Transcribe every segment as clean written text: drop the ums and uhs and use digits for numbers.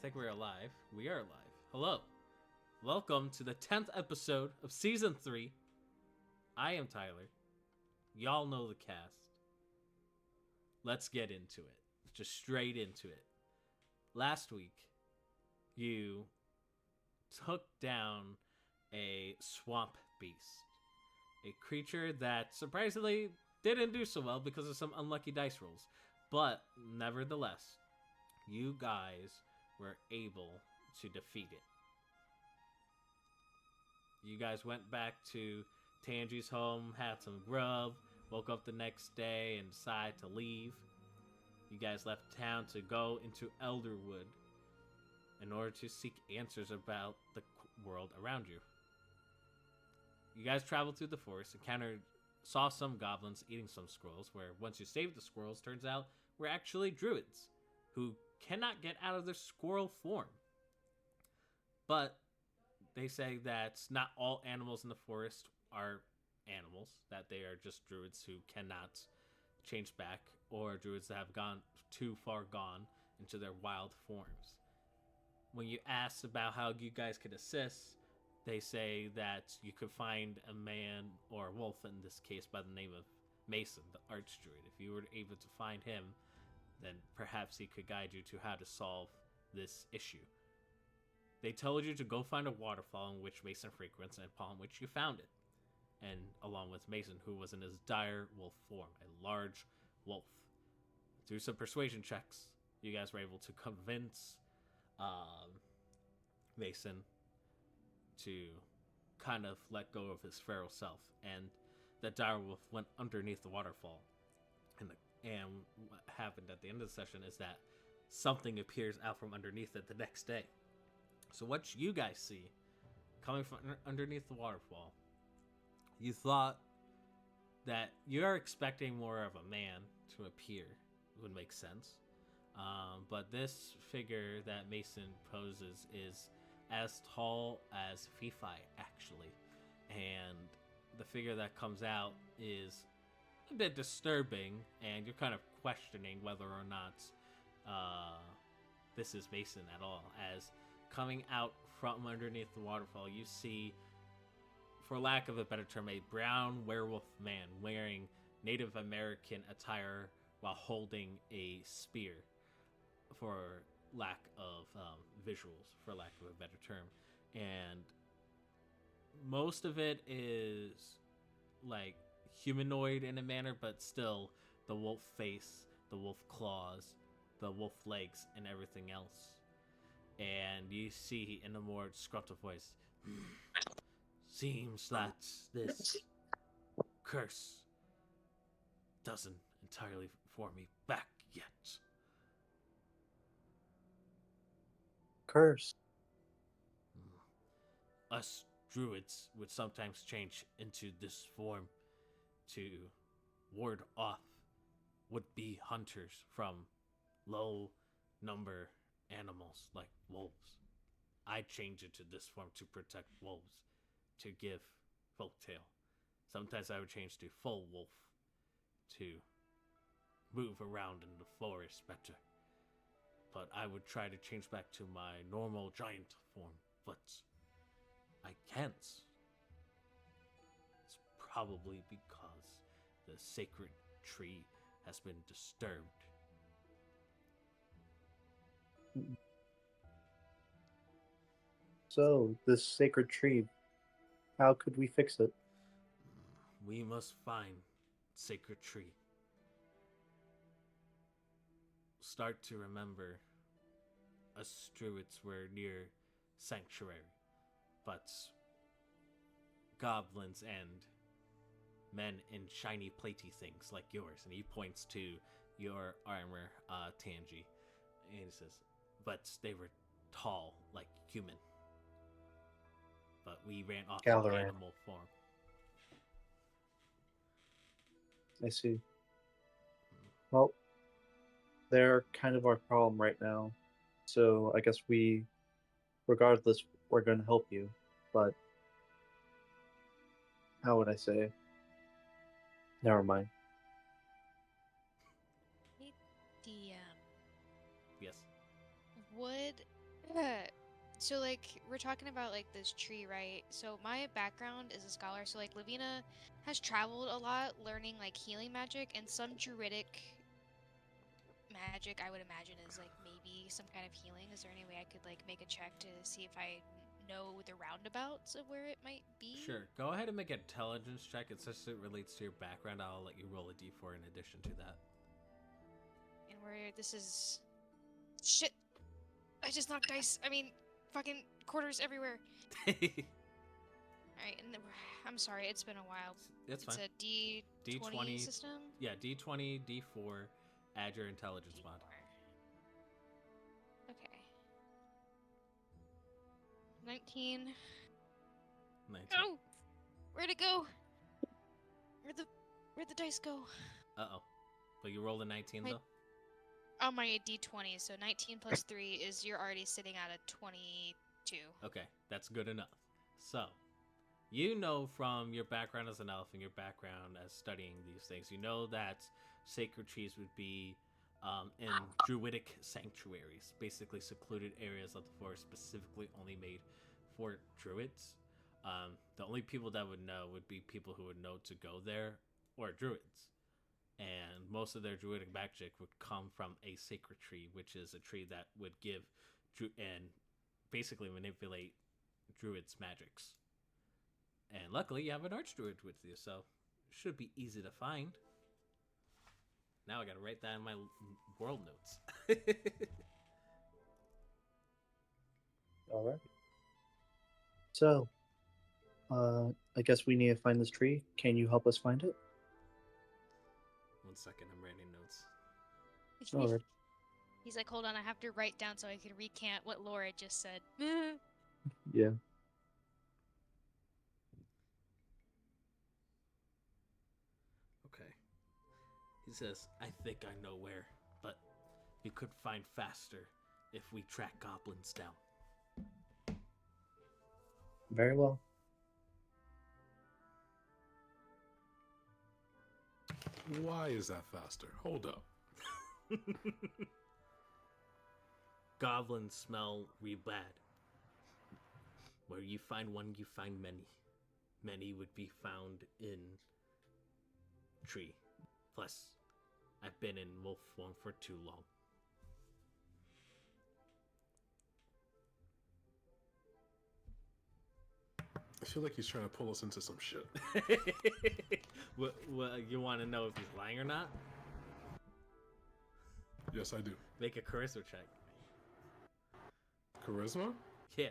think we're alive. We are alive. Hello. Welcome to the 10th episode of Season 3. I am Tyler. Y'all know the cast. Let's get into it. Just straight into it. Last week, you took down a swamp beast. A creature that surprisingly didn't do so well because of some unlucky dice rolls. But nevertheless, you guys were able to defeat it. You guys went back to Tangi's home, had some grub, woke up the next day and decided to leave. You guys left town to go into Elderwood in order to seek answers about the world around you. You guys traveled through the forest, saw some goblins eating some squirrels, where once you saved the squirrels, turns out were actually druids who cannot get out of their squirrel form. But they say that not all animals in the forest are animals, that they are just druids who cannot change back, or druids that have gone too far gone into their wild forms. When you ask about how you guys could assist, they say that you could find a man, or a wolf in this case, by the name of Mason, the archdruid. If you were able to find him, then perhaps he could guide you to how to solve this issue. They told you to go find a waterfall in which Mason frequents and upon which you found it. And along with Mason, who was in his dire wolf form, a large wolf. Through some persuasion checks, you guys were able to convince Mason to kind of let go of his feral self. And the dire wolf went underneath the waterfall. And what happened at the end of the session is that something appears out from underneath it the next day. So what you guys see coming from underneath the waterfall, you thought that you're expecting more of a man to appear. Would make sense. But this figure that Mason poses is as tall as Fifi, actually. And the figure that comes out is a bit disturbing, and you're kind of questioning whether or not this is Mason at all, as coming out from underneath the waterfall, you see, for lack of a better term, a brown werewolf man wearing Native American attire while holding a spear, for lack of visuals, for lack of a better term. And most of it is like humanoid in a manner, but still the wolf face, the wolf claws, the wolf legs, and everything else. And you see in a more disgruntled voice, seems that this curse doesn't entirely for me back yet. Curse. Us druids would sometimes change into this form to ward off would-be hunters from low number animals like wolves. I change into this form to protect wolves, to give folktale. Sometimes I would change to full wolf to move around in the forest better. But I would try to change back to my normal giant form, but I can't. It's probably because the sacred tree has been disturbed. So, this sacred tree, how could we fix it? We must find sacred tree. Start to remember us druids were near sanctuary, but goblins and men in shiny platey things like yours, and he points to your armor, Tangi, and he says, but they were tall like human, but we ran off in Galaran. animal form. I see. Well, they're kind of our problem right now. So I guess regardless, we're going to help you. But how would I say? Never mind. Hey, DM, Yes. would So, like, we're talking about, like, this tree, right? So, my background is a scholar. So, like, Lavina has traveled a lot learning, like, healing magic. And some druidic magic, I would imagine, is, like, maybe some kind of healing. Is there any way I could, like, make a check to see if I know the roundabouts of where it might be? Sure. Go ahead and make an intelligence check. It's just it relates to your background. I'll let you roll a d4 in addition to that. And where this is... Shit! I just knocked dice. I mean, fucking quarters everywhere. Alright, and I'm sorry, it's been a while. It's fine. It's a D20 system? Yeah, D20, D4, add your intelligence mod. Okay. 19. 19. Oh! Where'd it go? Where'd the dice go? Uh-oh. But you rolled a 19, though? On my D20, so 19 plus 3 is you're already sitting at a 22. Okay, that's good enough. So, you know from your background as an elf and your background as studying these things, you know that sacred trees would be in druidic sanctuaries, basically secluded areas of the forest specifically only made for druids. The only people that would know would be people who would know to go there, or druids. And most of their druidic magic would come from a sacred tree, which is a tree that would give and basically manipulate druids' magics. And luckily, you have an archdruid with you, so it should be easy to find. Now I gotta write that in my world notes. All right. So, I guess we need to find this tree. Can you help us find it? 1 second, I'm writing notes. All right. He's like, hold on, I have to write down so I can recant what Laura just said. Yeah. Okay. He says, I think I know where, but you could find faster if we track goblins down. Very well. Why is that faster? Hold up. Goblins smell real bad. Where you find one, you find many. Many would be found in tree. Plus, I've been in wolf form for too long. I feel like he's trying to pull us into some shit. What, you want to know if he's lying or not? Yes, I do. Make a charisma check. Charisma? Yeah.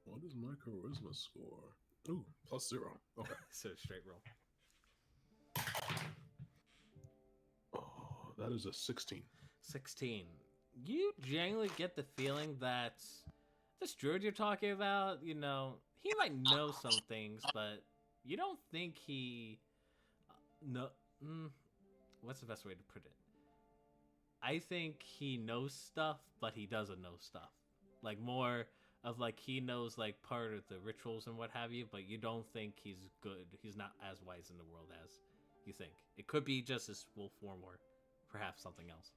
What is my charisma score? Ooh, +0. Okay. So straight roll. Oh, that is a 16. 16. You generally get the feeling that this druid you're talking about, you know, he might know some things, but you don't think he what's the best way to put it? I think he knows stuff, but he doesn't know stuff. Like more of like he knows like part of the rituals and what have you, but you don't think he's good. He's not as wise in the world as you think. It could be just his wolf form or perhaps something else.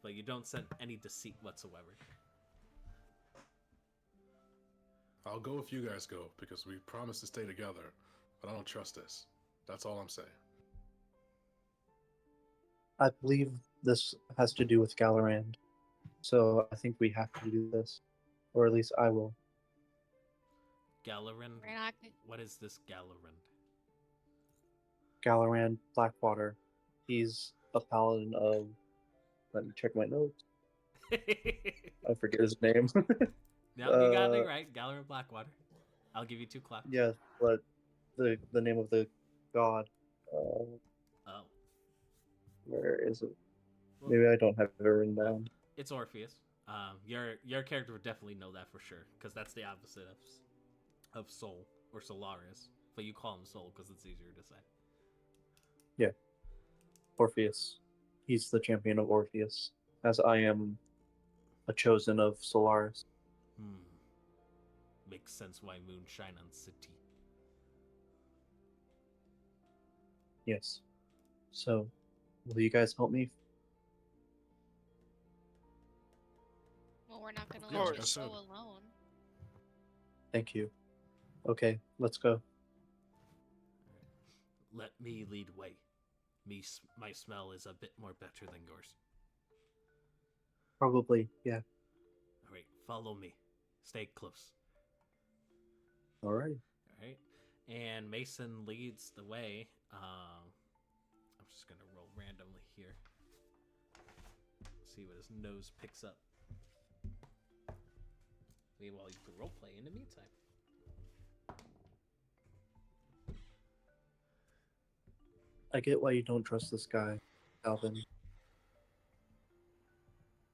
But you don't sense any deceit whatsoever. I'll go if you guys go, because we promised to stay together, but I don't trust this. That's all I'm saying. I believe this has to do with Galorand, so I think we have to do this, or at least I will. Galorand? We're not... What is this Galorand? Galorand Blackwater. He's a paladin of... Let me check my notes. I forget his name. No, you got it right. Galorand Blackwater. I'll give you 2 claps. Yeah, but the name of the god. Oh. Where is it? Well, Maybe I don't have it written down. It's Orpheus. Your character would definitely know that for sure, because that's the opposite of Soul or Solaris. But you call him Soul because it's easier to say. Yeah. Orpheus. He's the champion of Orpheus, as I am a chosen of Solaris. Makes sense why moon shine on city. Yes. So, will you guys help me? we're not gonna Yeah, let like you I said. go alone. Thank you. Okay, let's go. Let me lead way. My smell is a bit more better than yours. Probably, yeah. All right, follow me. Stay close. All right. All right, and Mason leads the way. I'm just gonna roll randomly here. See what his nose picks up. Meanwhile, you can roleplay in the meantime. I get why you don't trust this guy, Alvin.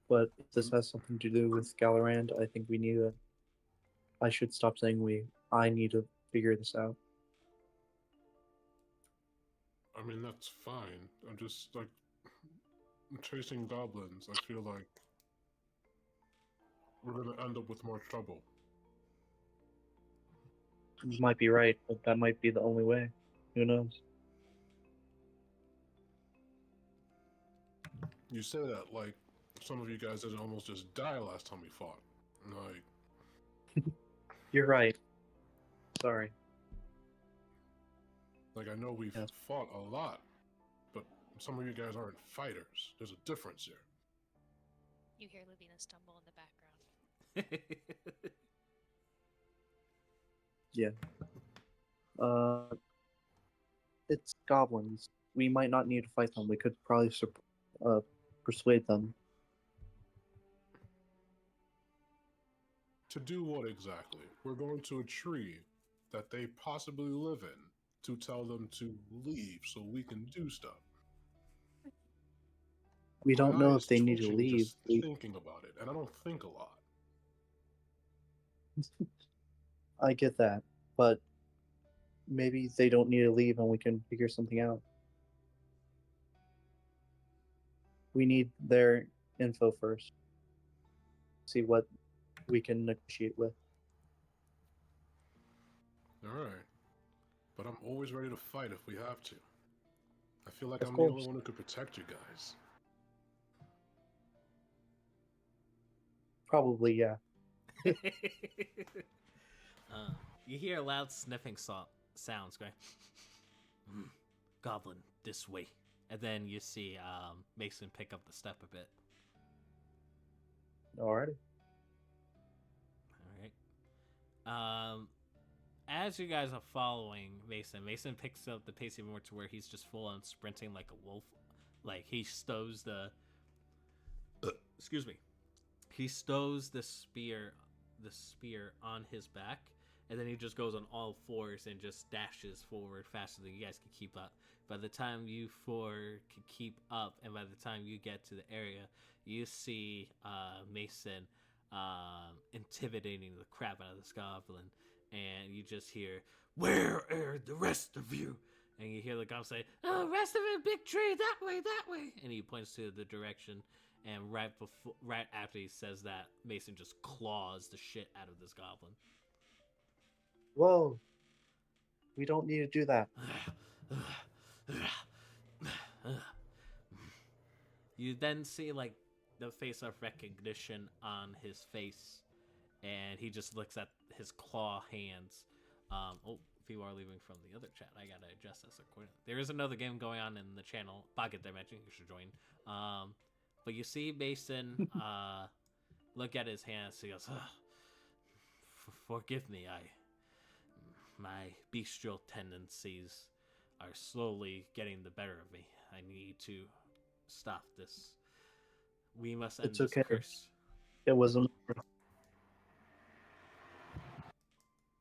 But if this has something to do with Galorand, I think we need to. I should stop saying we. I need to figure this out. I mean, that's fine. I'm just like chasing goblins. I feel like we're gonna end up with more trouble. You might be right, but that might be the only way. Who knows? You say that like some of you guys didn't almost just die last time we fought. Like, You're right. Sorry. like I know we've Yes. fought a lot, but some of you guys aren't fighters. There's a difference here. You hear Lavina stumble in the background. Yeah. It's goblins. We might not need to fight them. We could probably persuade them. To do what exactly? We're going to a tree that they possibly live in to tell them to leave so we can do stuff. We don't My know eyes if they need to twitching leave. just thinking about it, and I don't think a lot. I get that, but maybe they don't need to leave and we can figure something out. We need their info first. See what we can negotiate with. Alright. But I'm always ready to fight if we have to. I feel like Of I'm the course. only one who could protect you guys. Probably, yeah. You hear loud sniffing sounds going. Goblin, this way. And then you see Mason pick up the step a bit. Alrighty. All right. As you guys are following Mason picks up the pace even more to where he's just full on sprinting like a wolf. Like he stows the. Excuse me. He stows the spear on his back, and then he just goes on all fours and just dashes forward faster than you guys can keep up. By the time you four can keep up, and by the time you get to the area, you see Mason intimidating the crap out of this goblin, and you just hear, "Where are the rest of you?" And you hear the goblin say, "Oh, rest of it, big tree, that way," and he points to the direction. And right after he says that, Mason just claws the shit out of this goblin. Whoa. We don't need to do that. You then see like the face of recognition on his face, and he just looks at his claw hands. If you are leaving from the other chat, I gotta adjust this accordingly. There is another game going on in the channel, Pocket Dimension. You should join. But you see Mason look at his hands. He goes, "Forgive me. My bestial tendencies are slowly getting the better of me. I need to stop this. We must end It's this okay. curse." It wasn't.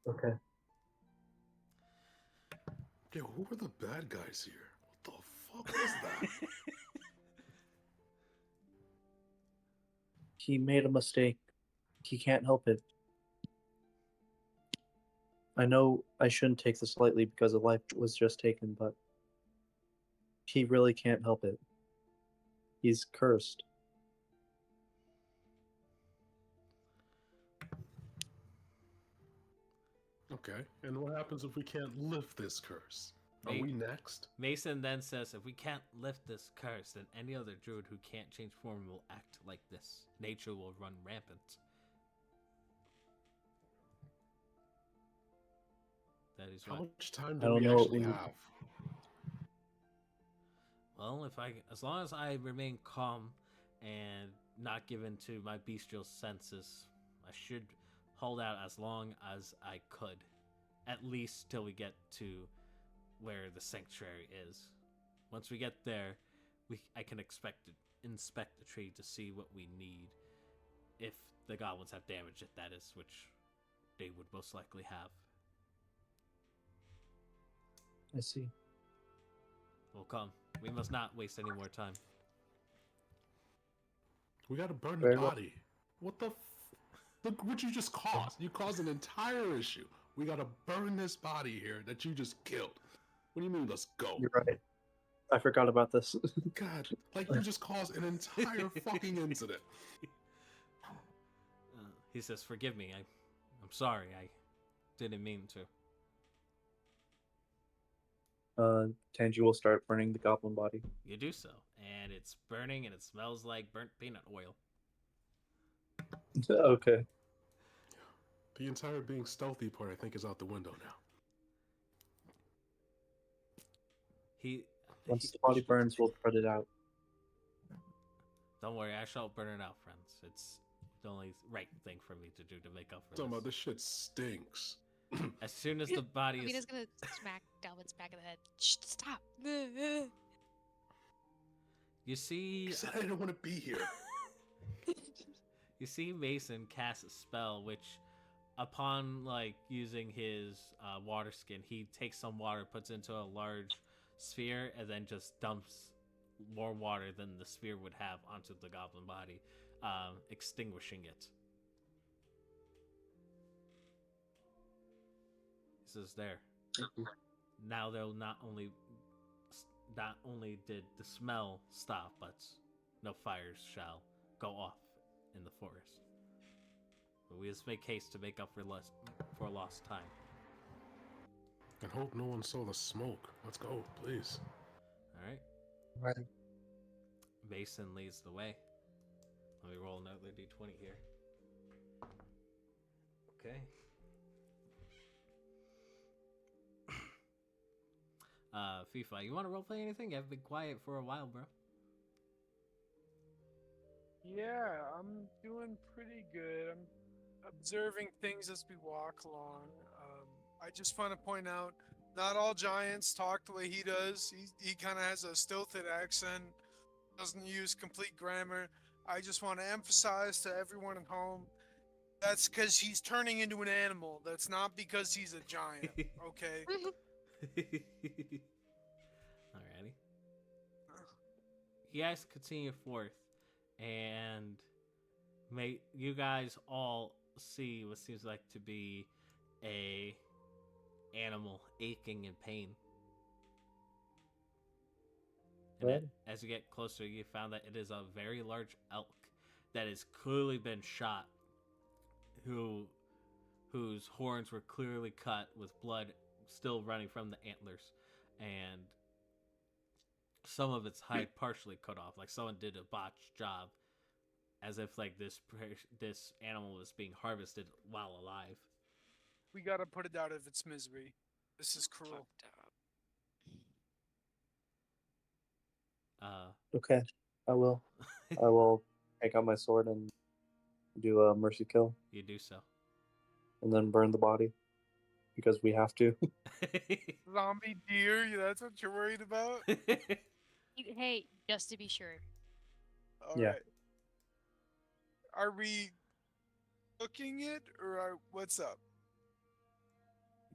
Okay. Yeah, who were the bad guys here? What the fuck was that? He made a mistake. He can't help it. I know I shouldn't take this lightly because a life was just taken, but he really can't help it. He's cursed. Okay, and what happens if we can't lift this curse? Are we next? Mason then says, "If we can't lift this curse, then any other druid who can't change form will act like this. Nature will run rampant. That is How what. much time I do don't we know what actually we- have? Well, as long as I remain calm and not given to my bestial senses, I should hold out as long as I could, at least till we get to where the sanctuary is. Once we get there, I can inspect the tree to see what we need, if the goblins have damaged it, that is, which they would most likely have. I see. Well, come. We must not waste any more time. We gotta burn the Very well. body. What the? Look what you just caused. You caused an entire issue. We gotta burn this body here that you just killed. What do you mean? Let's go. You're right. I forgot about this. God, like you just caused an entire fucking incident. He says, "Forgive me. I'm sorry. I didn't mean to." Tangy will start burning the goblin body. You do so, and it's burning, and it smells like burnt peanut oil. Okay. The entire being stealthy part, I think, is out the window now. Once the body burns, we'll put it out. Don't worry, I shall burn it out, friends. It's the only right thing for me to do to make up for Talking this. about this shit stinks. As soon as the body is... Lavina's gonna smack Dalvin's back of the head. Shh, stop. You see... I said I didn't want to be here. You see Mason cast a spell, which, upon like using his water skin, he takes some water, puts it into a large sphere, and then just dumps more water than the sphere would have onto the goblin body, extinguishing it. He says, "There. Now they'll not only did the smell stop, but no fires shall go off in the forest. But we must make haste to make up for lost time." And hope no one saw the smoke. Let's go, please. All right. Right. Mason leads the way. Let me roll another d20 here. Okay. FIFA, you want to roleplay anything? I've been quiet for a while, bro. Yeah, I'm doing pretty good. I'm observing things as we walk along. I just want to point out, not all giants talk the way he does. He kind of has a stilted accent, doesn't use complete grammar. I just want to emphasize to everyone at home, that's because he's turning into an animal. That's not because he's a giant, okay? Alrighty. You guys continue forth, and you guys all see what seems like to be a animal aching in pain. And Good. as you get closer, you found that it is a very large elk that has clearly been shot, whose horns were clearly cut with blood still running from the antlers, and some of its hide partially cut off, like someone did a botched job, as if like this animal was being harvested while alive. We gotta put it out of its misery. This is cruel. Okay. I will. I will take out my sword and do a mercy kill, You do so. and then burn the body because we have to. Zombie deer, that's what you're worried about? Hey, just to be sure. All Yeah. right. Are we cooking it or what's up?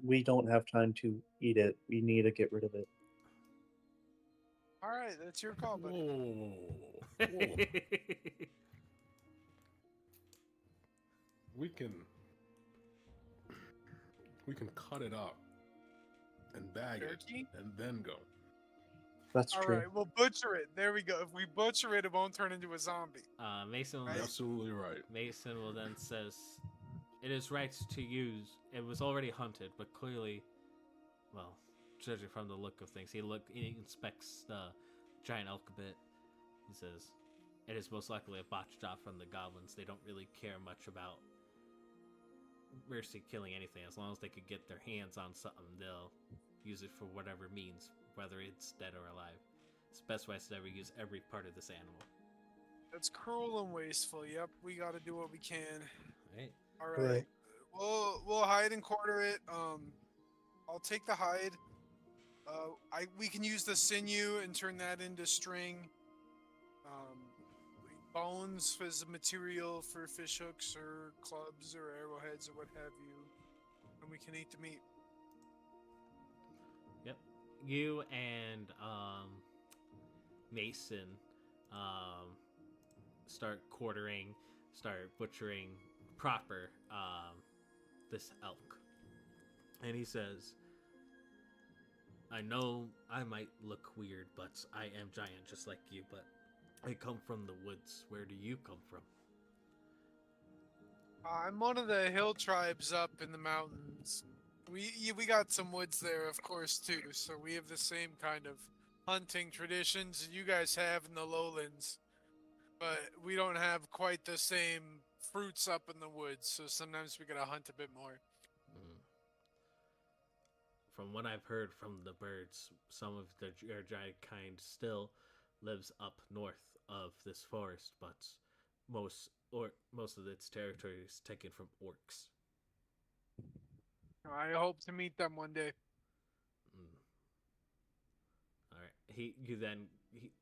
We don't have time to eat it. We need to get rid of it. All right, that's your call, buddy. Whoa. We can cut it up and bag Turkey? it and then go. That's All true. right, we'll butcher it. There we go. If we butcher it, it won't turn into a zombie. Mason will Right. then, Absolutely right. Mason will then says, "It is right to use. It was already hunted, but clearly, well, judging from the look of things, he inspects the giant elk a bit. He says, it is most likely a botched job from the goblins. They don't really care much about mercy killing anything. As long as they could get their hands on something, they'll use it for whatever means, whether it's dead or alive. It's the best way to ever use every part of this animal. That's cruel and wasteful. Yep, we got to do what we can. Right? All Right. right. We'll hide and quarter it. I'll take the hide. We can use the sinew and turn that into string. Bones as a material for fish hooks or clubs or arrowheads or what have you, and we can eat the meat. Yep. You and Mason start quartering, start butchering proper this elk. And he says, I know I might look weird, but I am giant just like you, but I come from the woods. Where do you come from? I'm one of the hill tribes up in the mountains. We got some woods there, of course, too. So we have the same kind of hunting traditions you guys have in the lowlands, but we don't have quite the same fruits up in the woods. So sometimes we gotta hunt a bit more. Mm. From what I've heard from the birds, some of your giant kind still lives up north of this forest, but most of its territory is taken from orcs. I hope to meet them one day. Mm. All right. You then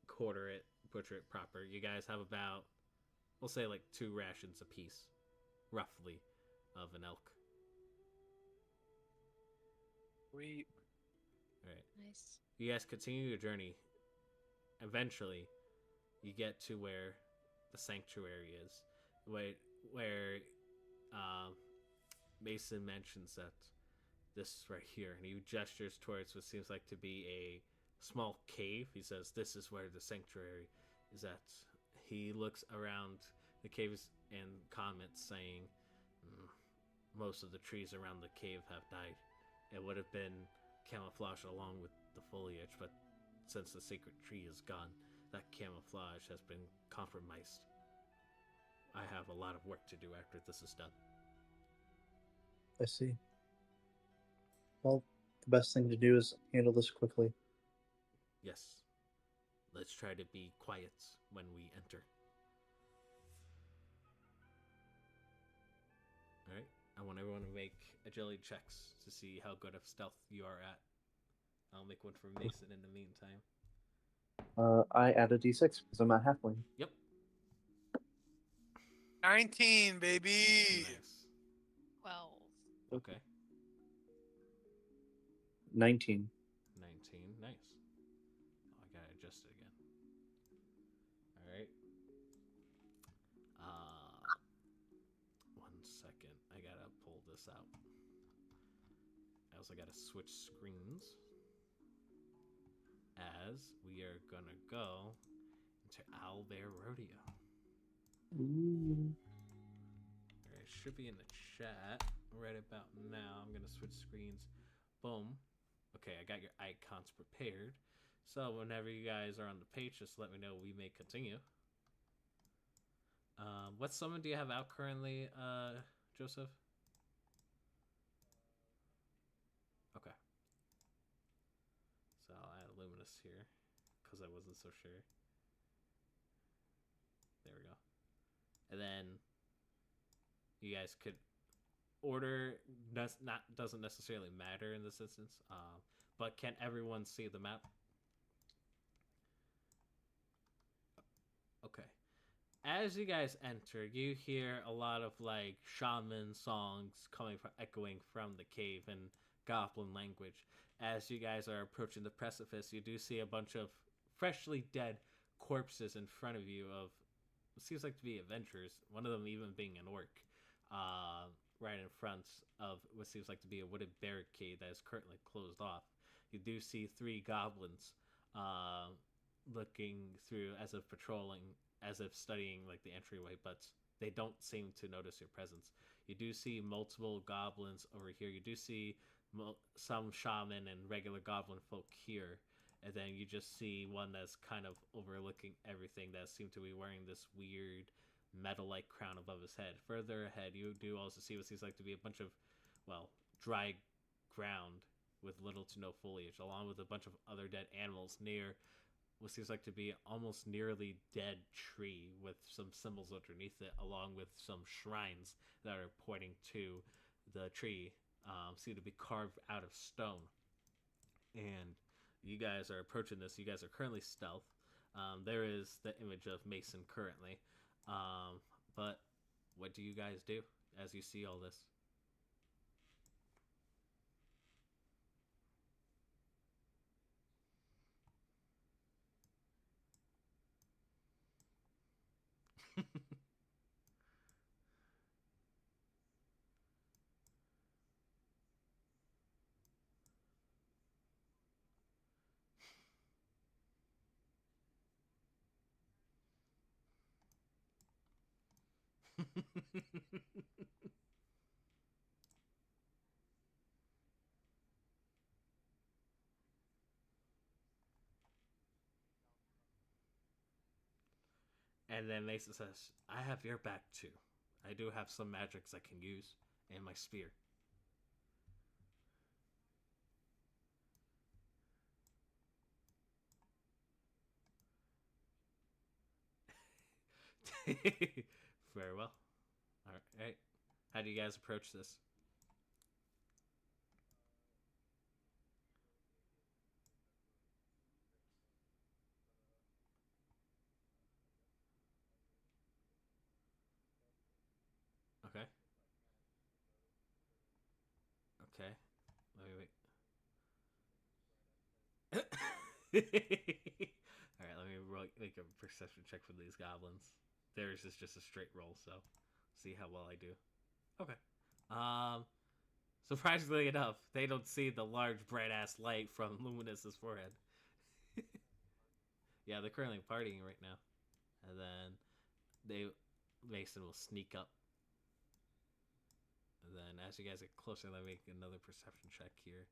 quarter it, butcher it proper. You guys have about, we'll say, like 2 rations apiece, roughly, of an elk. We All right. Nice. You guys continue your journey. Eventually, you get to where the sanctuary is, where Mason mentions that this right here, and he gestures towards what seems like to be a small cave. He says, "This is where the sanctuary is at." He looks around the caves and comments, saying, "Most of the trees around the cave have died. It would have been camouflaged along with the foliage, but since the sacred tree is gone, that camouflage has been compromised. I have a lot of work to do after this is done." I see. Well, the best thing to do is handle this quickly. Yes. Let's try to be quiet when we enter. Alright. I want everyone to make agility checks to see how good of stealth you are at. I'll make one for Mason in the meantime. I add a d6 because I'm at halfway. Yep. 19, baby. Nice. 12. Okay. 19. 19. Nice. Oh, I gotta adjust it again. Alright. 1 second. I gotta pull this out. I also gotta switch screens. As we are gonna go into Owlbear Rodeo. Ooh. Alright, it should be in the chat right about now. I'm gonna switch screens. Boom. Okay, I got your icons prepared. So whenever you guys are on the page, just let me know. We may continue. What summon do you have out currently, Joseph? Okay. So I'll add Luminous here, because I wasn't so sure. There we go. And then you guys could order, doesn't necessarily matter in this instance, but can everyone see the map? Okay. As you guys enter, you hear a lot of like shaman songs echoing from the cave in goblin language. As you guys are approaching the precipice, you do see a bunch of freshly dead corpses in front of you of what seems like to be adventurers, one of them even being an orc, right in front of what seems like to be a wooden barricade that is currently closed off. You do see 3 goblins looking through as if patrolling, as if studying like the entryway, but they don't seem to notice your presence. You do see multiple goblins over here. You do see some shaman and regular goblin folk here, and then you just see one that's kind of overlooking everything that seemed to be wearing this weird metal-like crown above his head. Further ahead, you do also see what seems like to be a bunch of, well, dry ground with little to no foliage, along with a bunch of other dead animals near what seems like to be almost nearly dead tree with some symbols underneath it, along with some shrines that are pointing to the tree, seem to be carved out of stone. And you guys are approaching this. You guys are currently stealth. There is the image of Mason currently. But what do you guys do as you see all this? And then Mason says, I have your back too. I do have some magics I can use, and my spear. Very well. Alright. How do you guys approach this? Okay. Okay. Alright, let me make a perception check for these goblins. Theirs is just a straight roll, so see how well I do. Okay. Surprisingly enough, they don't see the large bright ass light from Luminous's forehead. Yeah, they're currently partying right now. And then Mason will sneak up. And then as you guys get closer, let me make another perception check here.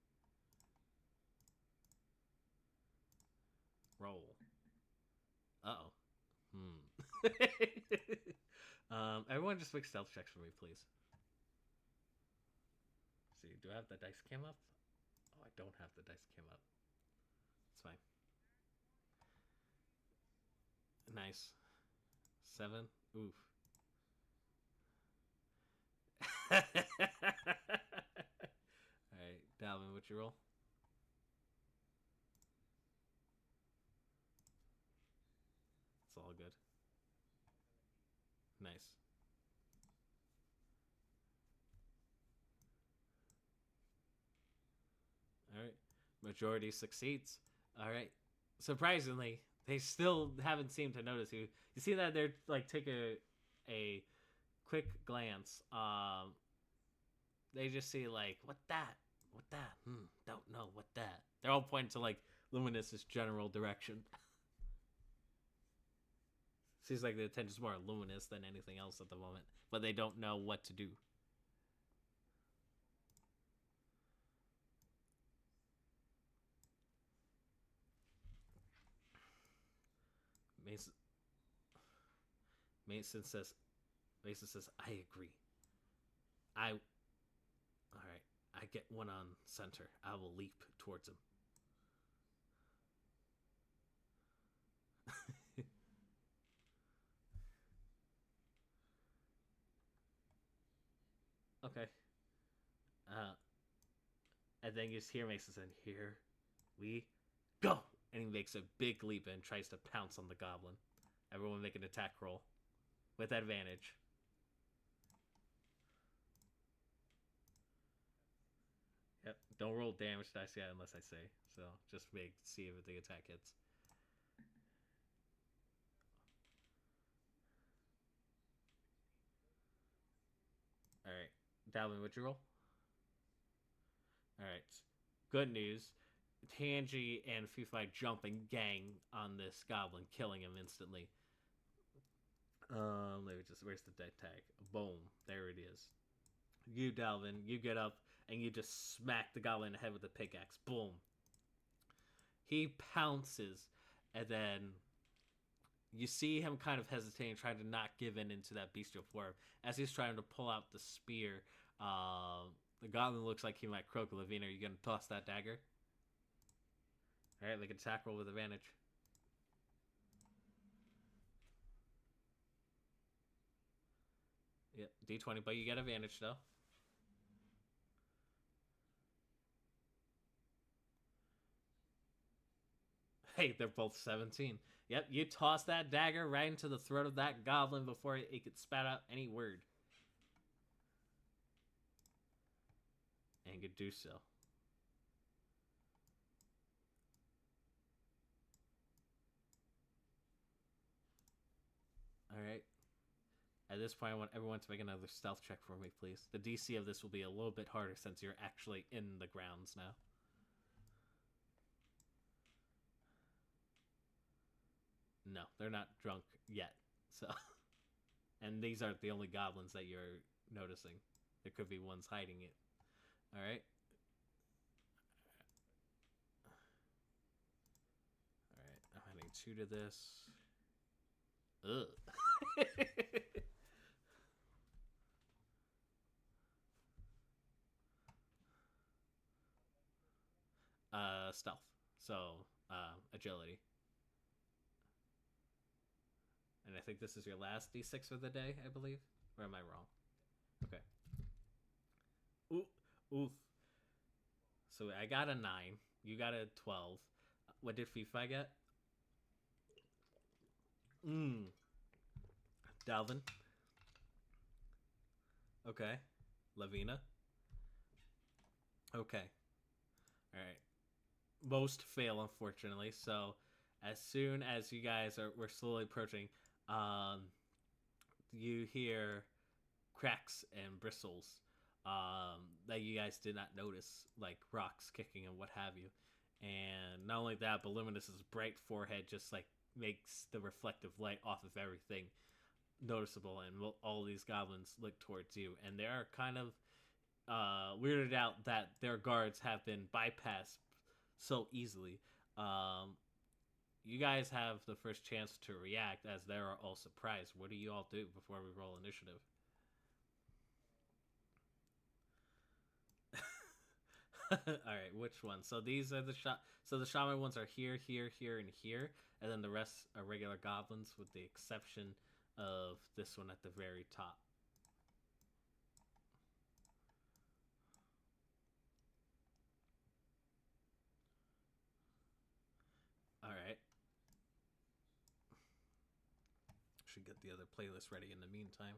Roll. Uh-oh. Everyone just make stealth checks for me, please. See, do I have the dice cam up? Oh, I don't have the dice cam up. It's fine. Nice. 7. Oof. Alright, Dalvin, what's your roll? It's all good. Nice. Alright. Majority succeeds. Alright. Surprisingly, they still haven't seemed to notice you. You see that they're like take a quick glance. They just see like, what that? What that? Don't know what that. They're all pointing to like Luminous's general direction. Seems like the attention's more Luminous than anything else at the moment, but they don't know what to do. Mason says, I agree. All right, I get one on center. I will leap towards him. Okay. And then you just hear Mason say, here we go. And he makes a big leap and tries to pounce on the goblin. Everyone make an attack roll with advantage. Yep. Don't roll damage dice yet unless I say. So just see if the attack hits. Alright. Dalvin, what'd you roll? Alright. Good news. Tangy and Fufai jump and gang on this goblin, killing him instantly. Where's the dead tag? Boom. There it is. You, Dalvin, you get up and you just smack the goblin in the head with the pickaxe. Boom. He pounces, and then You see him kind of hesitating, trying to not give in into that bestial form. As he's trying to pull out the spear, the goblin looks like he might croak. Lavina, are you going to toss that dagger? All right, make an attack roll with advantage. Yep, D20, but you get advantage though. Hey, they're both 17. Yep, you toss that dagger right into the throat of that goblin before it could spat out any word. And could do so. Alright. At this point, I want everyone to make another stealth check for me, please. The DC of this will be a little bit harder since you're actually in the grounds now. No, they're not drunk yet. So, and these aren't the only goblins that you're noticing. There could be ones hiding it. All right. All right. I'm adding 2 to this. Ugh. Stealth. So, agility. And I think this is your last D6 for the day, I believe. Or am I wrong? Okay. Oof. So I got a 9. You got a 12. What did FIFA get? Dalvin. Okay. Lavina. Okay. Alright. Most fail, unfortunately. So as soon as you guys we're slowly approaching, you hear cracks and bristles that you guys did not notice, like rocks kicking and what have you. And not only that, but Luminous's bright forehead just like makes the reflective light off of everything noticeable, and all these goblins look towards you, and they are kind of weirded out that their guards have been bypassed so easily. You guys have the first chance to react, as they are all surprised. What do you all do before we roll initiative? All right, which one? So these are the So the shaman ones are here, here, here, and here, and then the rest are regular goblins, with the exception of this one at the very top. All right. Should get the other playlist ready in the meantime.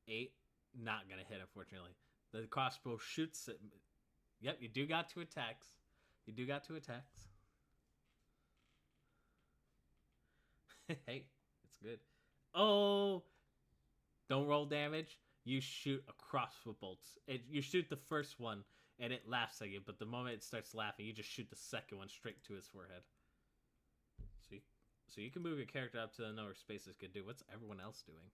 Eight, not gonna hit, unfortunately. The crossbow shoots at. Yep, you do got 2 attacks. You do got 2 attacks. Hey, it's good. Oh, don't roll damage. You shoot a crossbow bolts. You shoot the first one, and it laughs at you. But the moment it starts laughing, you just shoot the second one straight to his forehead. So you can move your character up to the number of spaces could do. What's everyone else doing?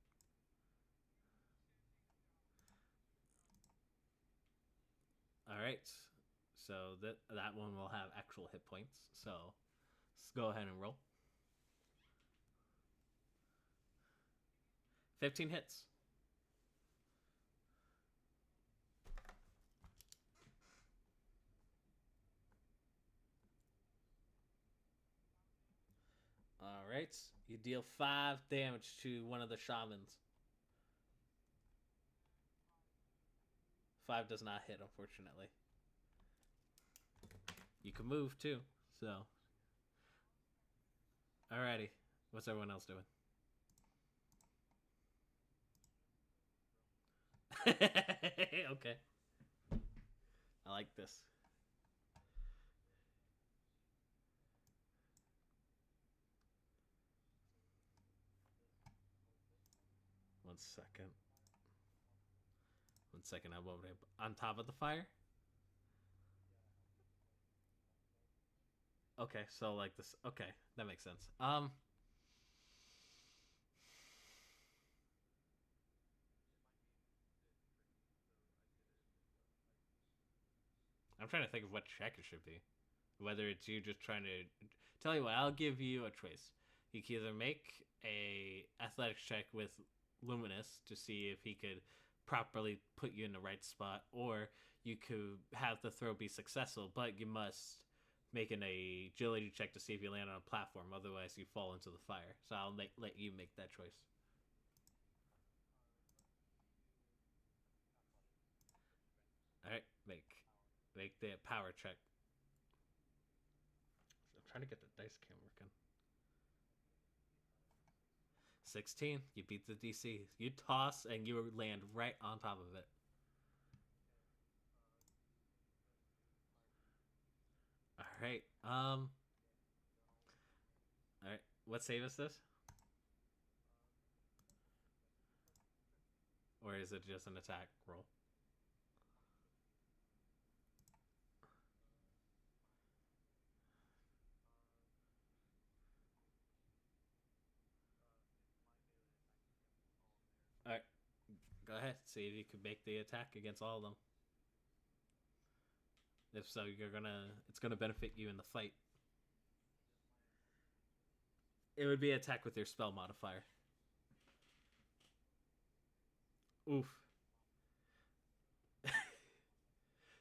All right. So that one will have actual hit points. So let's go ahead and roll. 15 hits. All right. You deal 5 damage to one of the shamans. 5 does not hit, unfortunately. You can move too, so. Alrighty. What's everyone else doing? Okay. I like this. One second. I won't be on top of the fire. Okay, so like this. Okay, that makes sense. I'm trying to think of what check it should be. Whether it's you just trying to... Tell you what, I'll give you a choice. You can either make a athletics check with Luminous to see if he could properly put you in the right spot, or you could have the throw be successful, but you must make an agility check to see if you land on a platform. Otherwise, you fall into the fire. So I'll let you make that choice. All right, make the power check. I'm trying to get the dice cam working. 16. You beat the DC. You toss and you land right on top of it. All right. All right. What save is this? Or is it just an attack roll? All right. Go ahead. See if you can make the attack against all of them. If so, it's gonna benefit you in the fight. It would be attack with your spell modifier. Oof.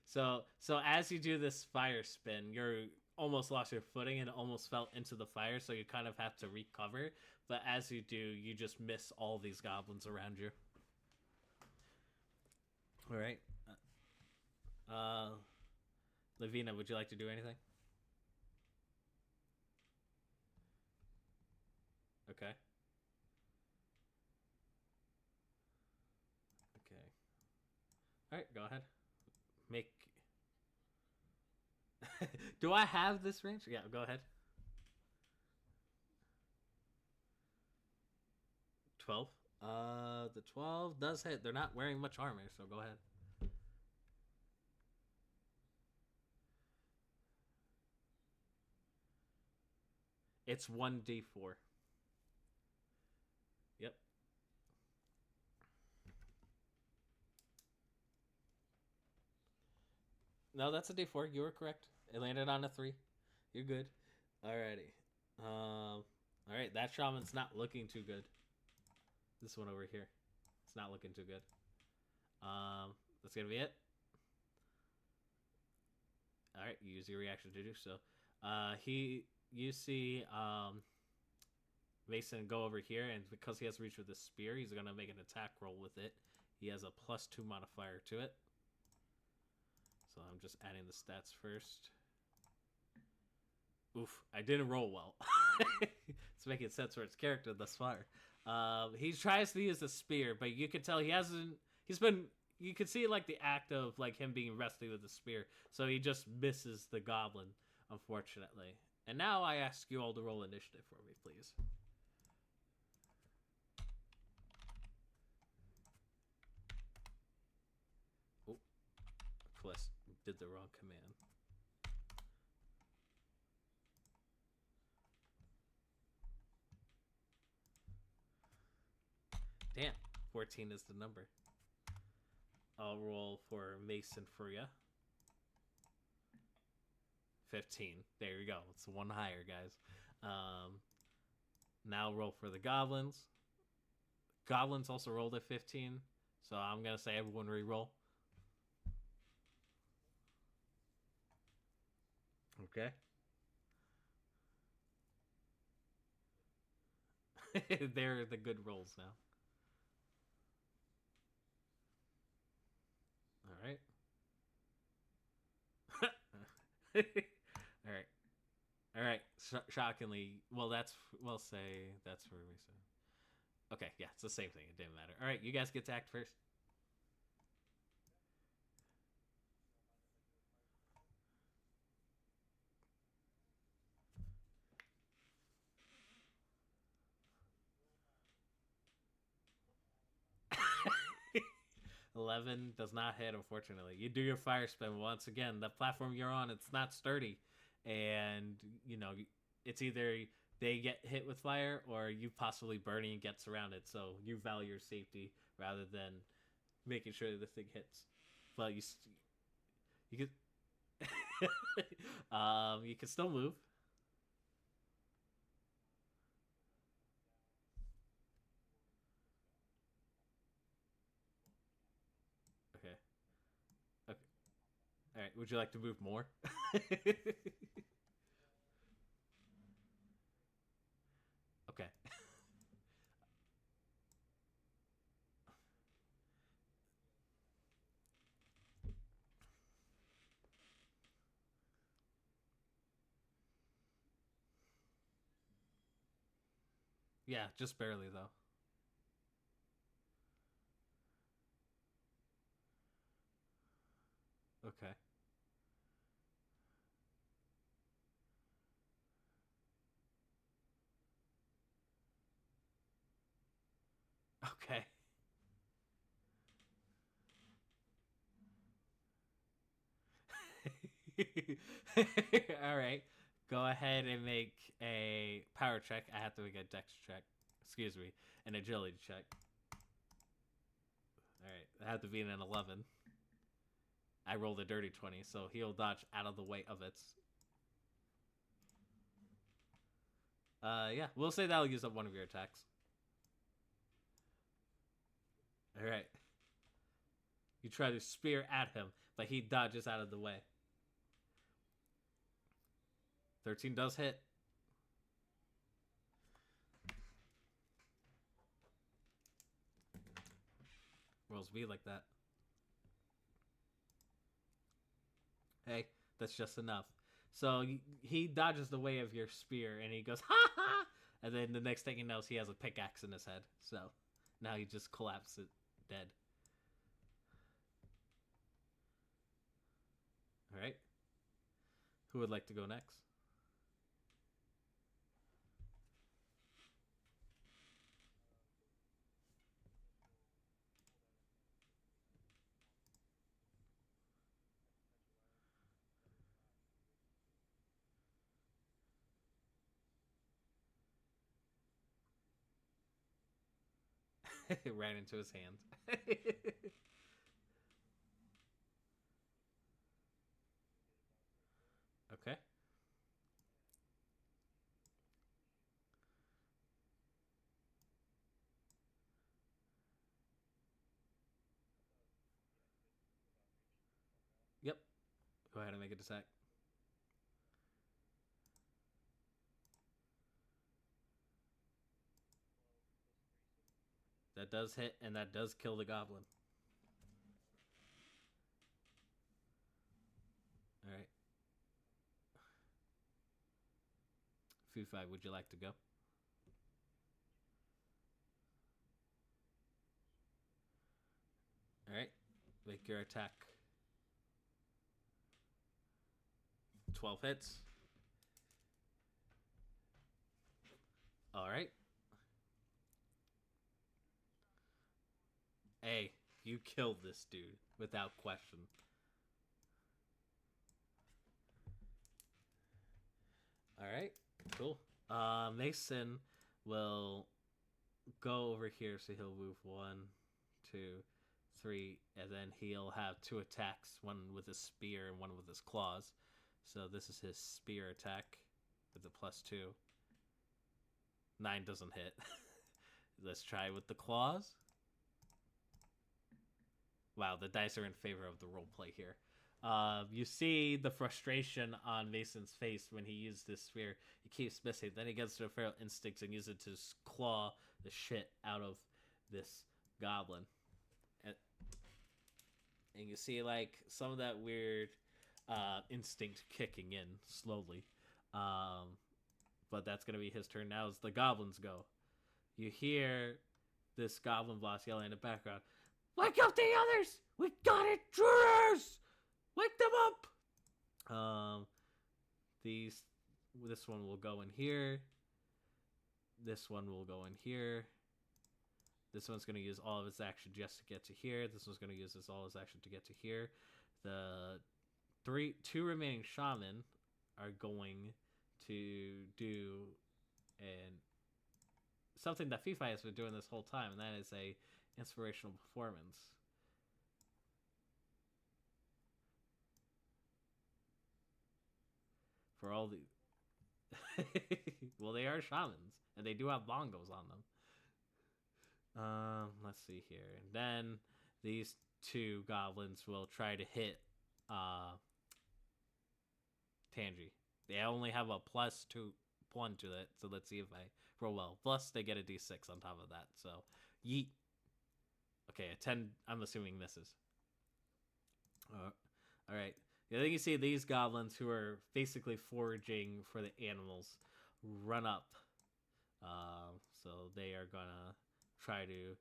So as you do this fire spin, you're almost lost your footing and almost fell into the fire, so you kind of have to recover. But as you do, you just miss all these goblins around you. All right. Lavina, would you like to do anything? Okay. Okay. All right, go ahead. Make. Do I have this range? Yeah, go ahead. 12. The 12 does hit. They're not wearing much armor, so go ahead. It's 1d4. Yep. No, that's a d4. You were correct. It landed on a 3. You're good. Alrighty. Alright, that shaman's not looking too good. This one over here. It's not looking too good. That's gonna be it. Alright, you use your reaction to do so. You see Mason go over here, and because he has reach with his spear, he's gonna make an attack roll with it. He has a +2 modifier to it. So I'm just adding the stats first. Oof, I didn't roll well. It's making sense for its character thus far. He tries to use the spear, but you can tell you can see like the act of like him being rusty with the spear, so he just misses the goblin, unfortunately. And now I ask you all to roll initiative for me, please. Oh, Twist did the wrong command. Damn, 14 is the number. I'll roll for Mason for ya. 15. There you go. It's one higher, guys. Now roll for the goblins. Goblins also rolled at 15, so I'm gonna say everyone re-roll. Okay. They're the good rolls now. All right. All right. Shockingly, we'll say that's where we say. Okay, yeah, it's the same thing. It didn't matter. All right, you guys get to act first. $11 does not hit, unfortunately. You do your fire spin once again. The platform you're on, it's not sturdy, and it's either they get hit with fire or you possibly burning and get surrounded. So you value your safety rather than making sure the thing hits. But you could You can still move. Okay. Okay. All right. Would you like to move more? Okay. Yeah, just barely though. Okay. Okay. All right. Go ahead and make a power check. I have to make a dex check. Excuse me, an agility check. All right. I have to be an 11. I rolled a dirty 20, so he'll dodge out of the way of it. Yeah, we'll say that'll use up one of your attacks. All right. You try to spear at him, but he dodges out of the way. 13 does hit. Rolls be like that. Hey, that's just enough. So he dodges the way of your spear, and he goes, ha ha! And then the next thing he knows, he has a pickaxe in his head. So now he just collapses dead. All right. Who would like to go next? It ran into his hand. Okay. Yep. Go ahead and make a attack. That does hit, and that does kill the goblin. All right. Foo-Fi, would you like to go? All right. Make your attack. 12 hits. All right. Hey, you killed this dude without question. All right, cool. Mason will go over here, so he'll move 1, 2, 3, and then he'll have 2 attacks, one with his spear and one with his claws. So this is his spear attack with the +2. 9 doesn't hit. Let's try with the claws. Wow, the dice are in favor of the roleplay here. You see the frustration on Mason's face when he used this spear. He keeps missing. Then he gets to the feral instincts and uses it to claw the shit out of this goblin. And you see, like, some of that weird instinct kicking in slowly. But that's going to be his turn. Now as the goblins go. You hear this goblin boss yelling in the background, "Wake up the others! We got intruders! Wake them up!" This one will go in here. This one will go in here. This one's going to use all of its action just to get to here. This one's going to use all his action to get to here. The 2 remaining shaman are going to do something that FIFA has been doing this whole time, and that is a inspirational performance. for all the. Well, they are shamans, and they do have bongos on them. Let's see here. And then these two goblins will try to hit Tangy. They only have a +1 to it, so let's see if I roll well. Plus, they get a d6 on top of that, so yeet. Okay, a 10, I'm assuming misses. Alright. Yeah, then you see these goblins who are basically foraging for the animals run up. So they are gonna try to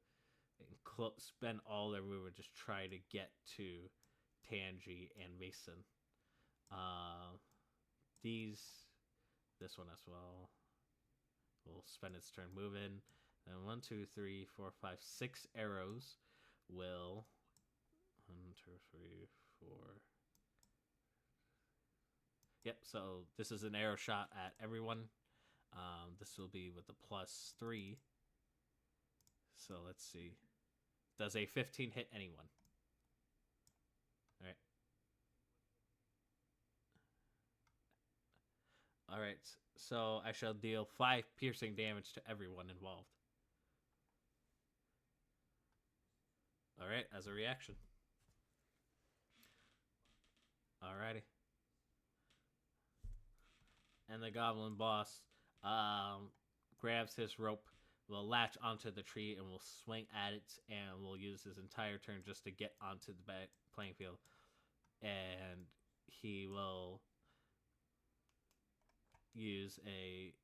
spend all their movement just try to get to Tangy and Mason. This one as well will spend its turn moving. And 1, 2, 3, 4, 5, 6 arrows will 1, 2, 3, 4. Yep. So this is an arrow shot at everyone. This will be with a +3. So let's see. Does a 15 hit anyone? All right. All right. So I shall deal 5 piercing damage to everyone involved. All right, as a reaction. Alrighty. And the goblin boss grabs his rope, will latch onto the tree, and will swing at it, and will use his entire turn just to get onto the playing field. And he will use a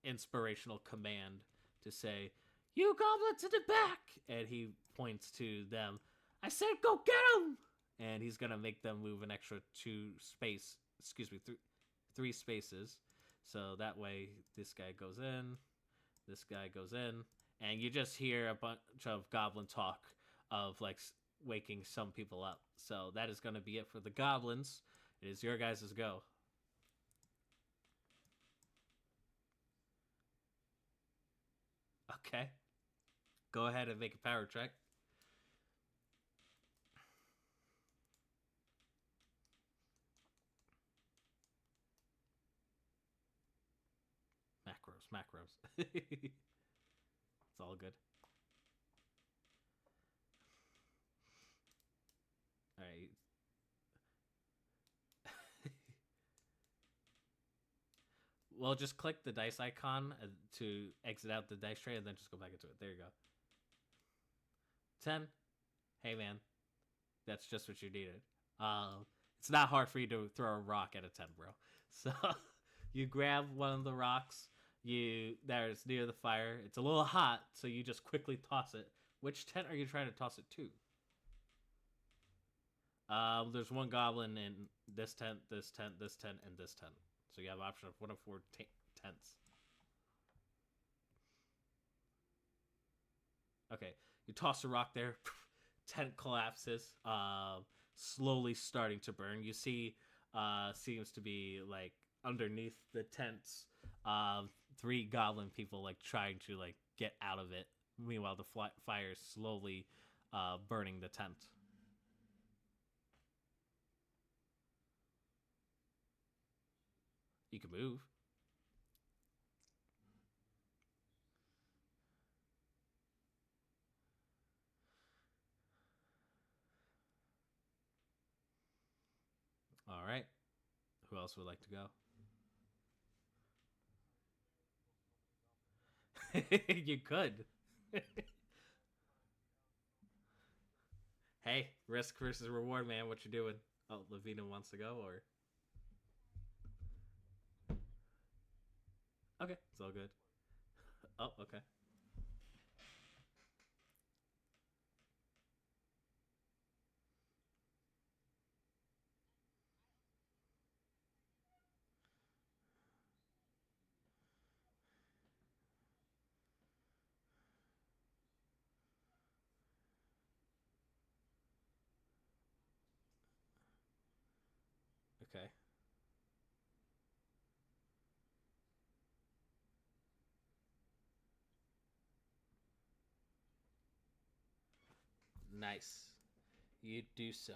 inspirational command to say, "You goblins in the back!" And he points to them. "I said go get him!" And he's gonna make them move an extra 3 spaces. So that way this guy goes in, this guy goes in, and you just hear a bunch of goblin talk of like waking some people up. So that is gonna be it for the goblins. It is your guys' go. Okay. Go ahead and make a power check. Macros. It's all good. All right. Well, just click the dice icon to exit out the dice tray and then just go back into it. There you go. 10. Hey, man. That's just what you needed. It's not hard for you to throw a rock at a 10, bro. So you grab one of the rocks that is near the fire. It's a little hot, so you just quickly toss it. Which tent are you trying to toss it to? There's one goblin in this tent, this tent, this tent, and this tent. So you have an option of 1 of 4 tents. Okay, you toss a rock there. Tent collapses, slowly starting to burn. You see, seems to be like underneath the tents, 3 goblin people like trying to like get out of it. Meanwhile, the fire is slowly burning the tent. You can move. All right. Who else would like to go? You could. Hey, risk versus reward, man. What you doing? Oh, Lavina wants to go, or? Okay, it's all good. Oh, okay. Okay. Nice. You do so.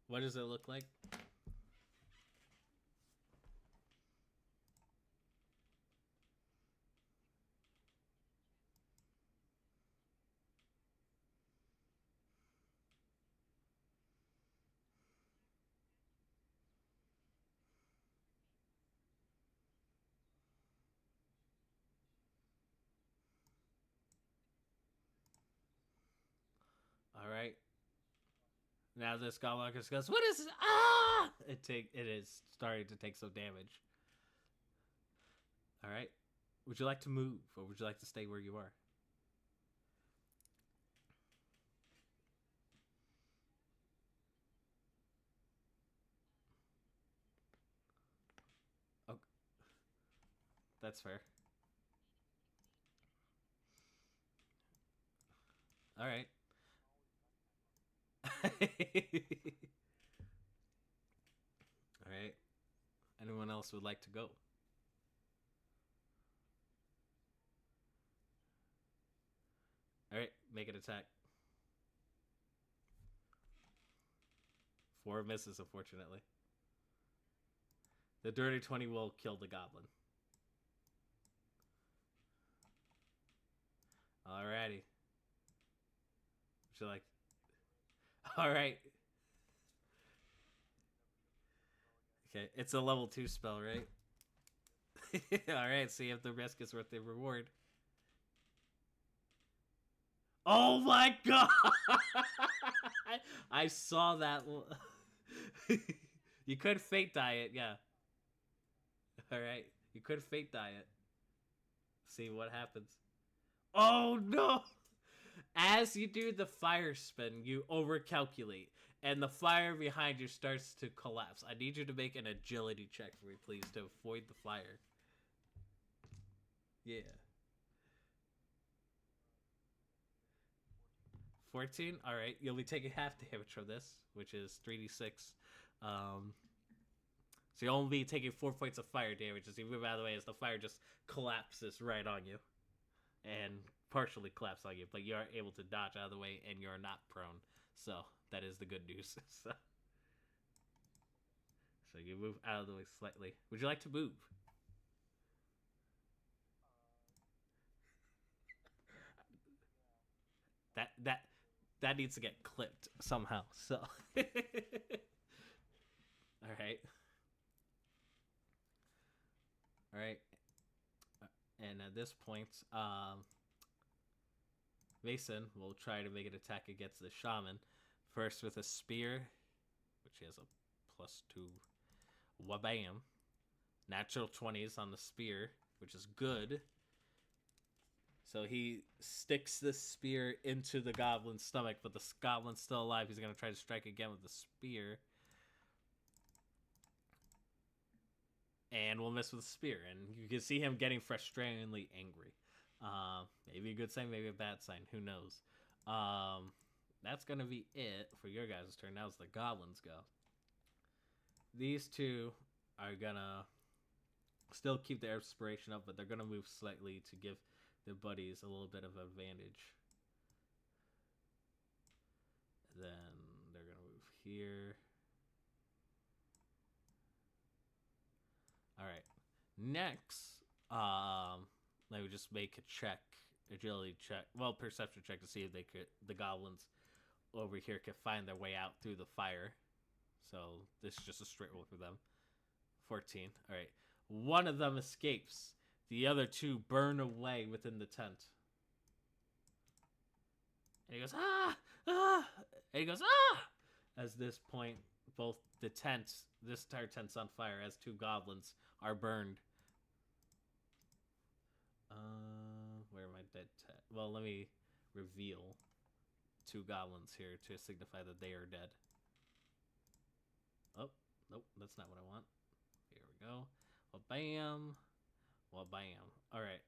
What does it look like? Now this goblin just goes, "What is this? Ah!" It is starting to take some damage. All right. Would you like to move, or would you like to stay where you are? Oh, that's fair. All right. All right. Anyone else would like to go? All right, make an attack. 4 misses, unfortunately. The dirty 20 will kill the goblin. Alrighty. Would you like? All right. Okay, it's a level 2 spell, right? All right, see if the risk is worth the reward. Oh my god! I saw that. You could fate die it, yeah. All right, you could fate die it. See what happens. Oh no! As you do the fire spin, you overcalculate, and the fire behind you starts to collapse. I need you to make an agility check for me, please, to avoid the fire. Yeah. 14? Alright, you'll be taking half damage from this, which is 3d6. So you'll only be taking 4 points of fire damage as you move out of the way as the fire just collapses right on you. And partially collapse on you, but you are able to dodge out of the way and you're not prone. So that is the good news. So you move out of the way slightly. Would you like to move? That needs to get clipped somehow. So all right. All right. And at this point, Mason will try to make an attack against the shaman. First with a spear, which he has a +2. Wabam. Natural 20s on the spear, which is good. So he sticks the spear into the goblin's stomach, but the goblin's still alive. He's going to try to strike again with the spear. And we'll miss with the spear. And you can see him getting frustratingly angry. Maybe a good sign, maybe a bad sign. Who knows? That's going to be it for your guys' turn. Now it's the goblins go. These two are going to still keep their inspiration up, but they're going to move slightly to give their buddies a little bit of advantage. Then they're going to move here. All right. Next, let me just make a check, agility check, well, perception check to see if the goblins over here can find their way out through the fire. So this is just a straight roll for them. 14. All right. One of them escapes. The other 2 burn away within the tent. And he goes, ah, ah, and he goes, ah. At this point, both the tent, this entire tent's on fire as 2 goblins are burned. Where am I dead? Well, let me reveal 2 goblins here to signify that they are dead. Oh, nope, that's not what I want. Here we go. Well, bam. Well, bam. All right.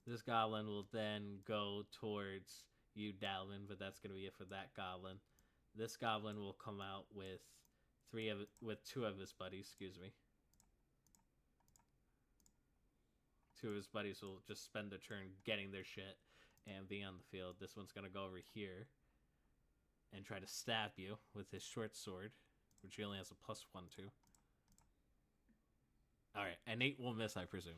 This goblin will then go towards you, Dalvin, but that's going to be it for that goblin. This goblin will come out with 2 of his buddies, excuse me. 2 of his buddies will just spend their turn getting their shit and being on the field. This one's going to go over here and try to stab you with his short sword, which he only has a +1 to. Alright, an 8 will miss, I presume.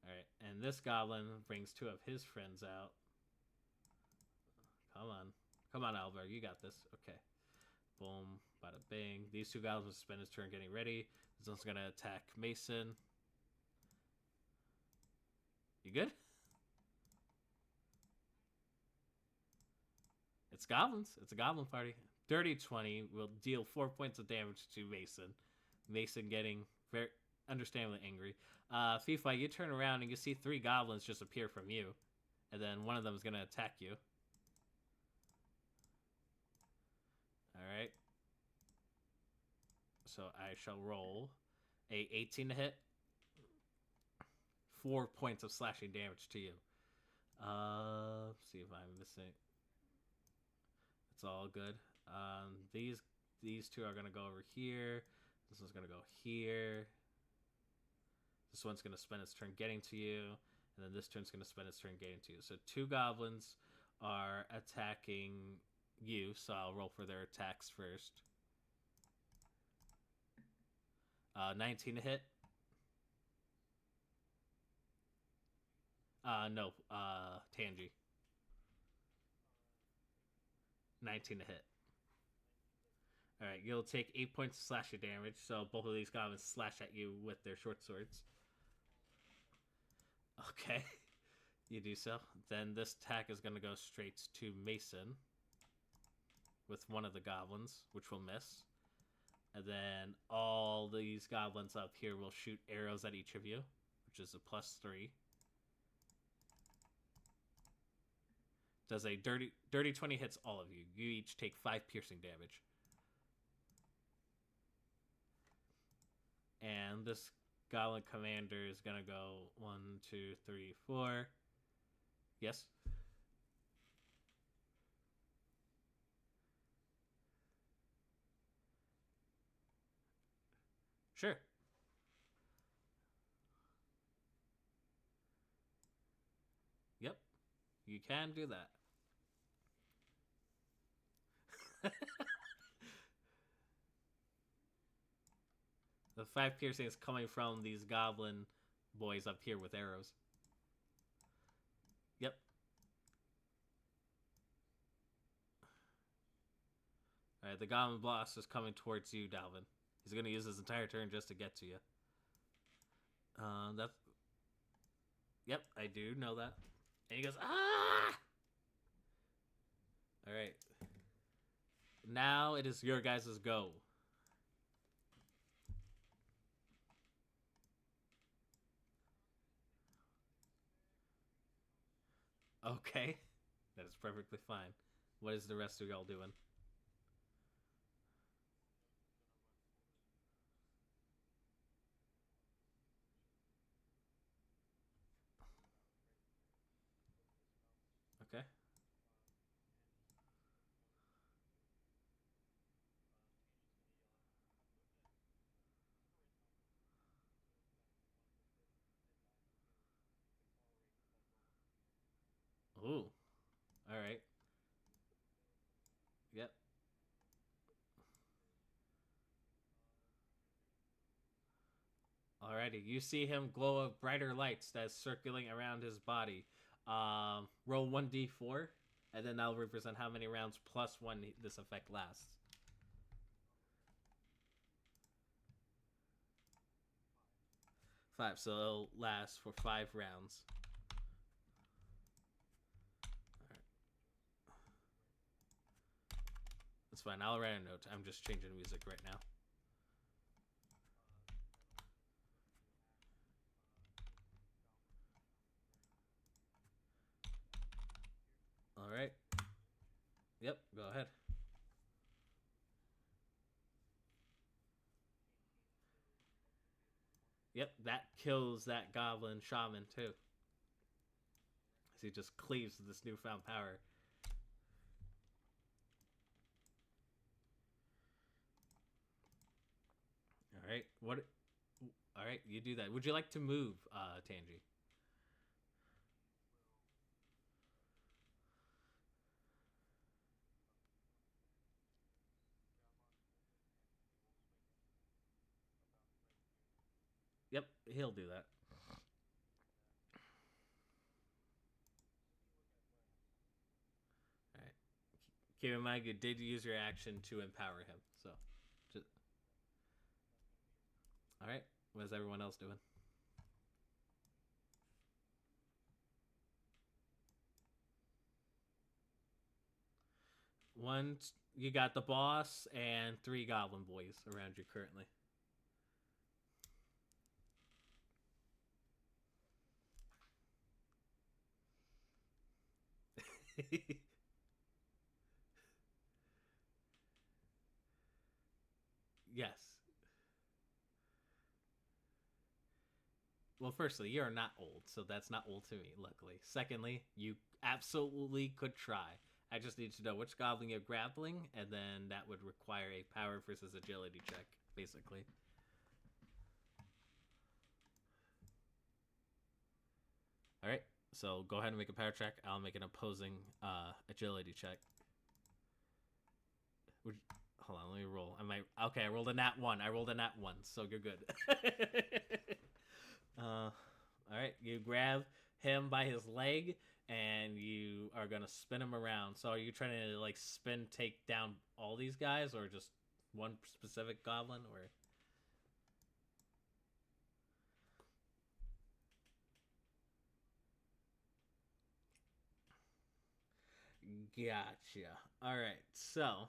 Alright, and this goblin brings 2 of his friends out. Come on. Come on, Albert, you got this. Okay. Boom, bada bing. These 2 goblins will spend his turn getting ready. This one's gonna attack Mason. You good? It's goblins. It's a goblin party. Dirty 20 will deal 4 points of damage to Mason. Mason getting very understandably angry. FIFA, you turn around and you see 3 goblins just appear from you. And then one of them is going to attack you. Alright. So I shall roll a 18 to hit. 4 points of slashing damage to you. See if I'm missing. It's all good. These two are gonna go over here. This one's gonna go here. This one's gonna spend its turn getting to you, and then this turn's gonna spend its turn getting to you. So 2 goblins are attacking you. So I'll roll for their attacks first. 19 to hit. No, Tangy. 19 to hit. Alright, you'll take 8 points of slashing damage, so both of these goblins slash at you with their short swords. Okay, you do so. Then this attack is going to go straight to Mason with one of the goblins, which will miss. And then all these goblins up here will shoot arrows at each of you, which is a +3. Does a dirty 20 hits all of you. You each take 5 piercing damage. And this goblin commander is gonna go 1, 2, 3, 4. Yes? Sure. Yep. You can do that. The 5 piercing is coming from these goblin boys up here with arrows. Yep. Alright, the goblin boss is coming towards you, Dalvin. He's going to use his entire turn just to get to you. That's... Yep, I do know that. And he goes, ah! Alright. Now it is your guys' go. Okay. That is perfectly fine. What is the rest of y'all doing? Okay. Ooh. Alright. Yep. Alrighty. You see him glow of brighter lights that's circling around his body. Roll 1d4, and then that'll represent how many rounds plus 1 this effect lasts. 5, so it'll last for 5 rounds. Alright. That's fine, I'll write a note. I'm just changing music right now. Alright. Yep, go ahead. Yep, that kills that goblin shaman too. As he just cleaves this newfound power. Alright, what... Alright, you do that. Would you like to move, Tangy? Yep, he'll do that. Alright. Keep in mind, you did use your action to empower him, so... Just... Alright, what is everyone else doing? You got the boss and 3 goblin boys around you currently. Yes. Well, firstly, you're not old, so that's not old to me, luckily. Secondly, you absolutely could try. I just need to know which goblin you're grappling, and then that would require a power versus agility check, basically. Alright, so go ahead and make a power check. I'll make an opposing agility check. Hold on, let me roll. Okay, I rolled a nat 1. I rolled a nat 1, so you're good. Alright, you grab him by his leg, and you are gonna spin him around. So are you trying to, like, take down all these guys, or just one specific goblin, or... Gotcha. Alright, so...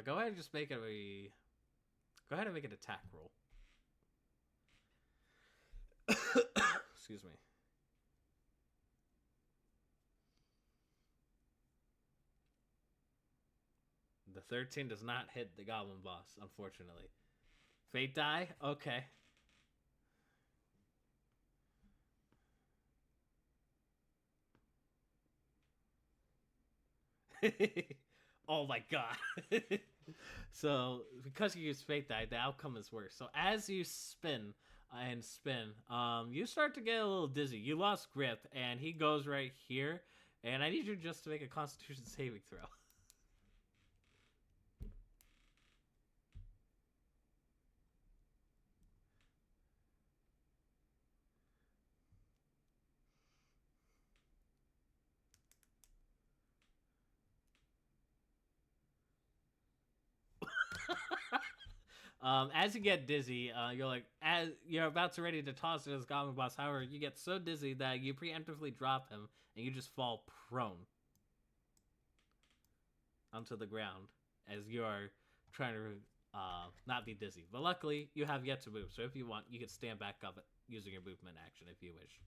go ahead and just make a... Go ahead and make an attack roll. Excuse me. The 13 does not hit the goblin boss, unfortunately. Fate die? Okay. Oh my god. So, because you use Fate die, the outcome is worse. So, as you spin and spin, you start to get a little dizzy. You lost grip, and he goes right here. And I need you just to make a Constitution saving throw. As you get dizzy, you're like, as you're about to ready to toss this goblin boss. However, you get so dizzy that you preemptively drop him, and you just fall prone onto the ground as you are trying to not be dizzy. But luckily, you have yet to move. So if you want, you can stand back up using your movement action if you wish.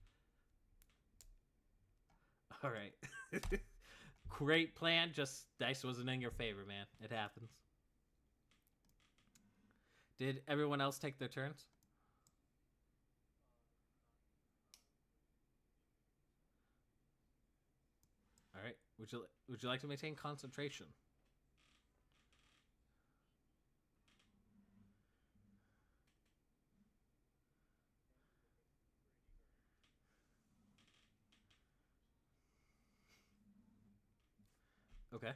All right. Great plan. Just dice wasn't in your favor, man. It happens. Did everyone else take their turns? All right. Would you like to maintain concentration? Okay.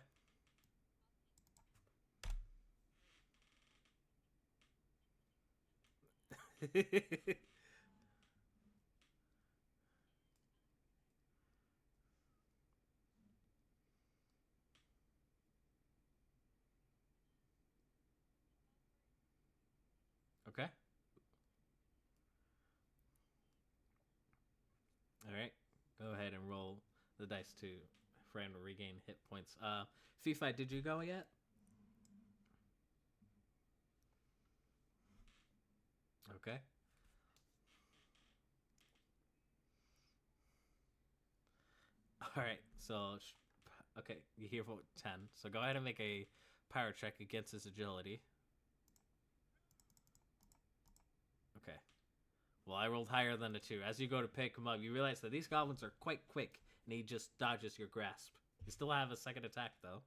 Okay. All right. Go ahead and roll the dice to friend regain hit points. Fifi, did you go yet? Okay. All right. So, okay, you hear for 10. So go ahead and make a power check against his agility. Okay. Well, I rolled higher than a 2. As you go to pick him up, you realize that these goblins are quite quick, and he just dodges your grasp. You still have a second attack, though.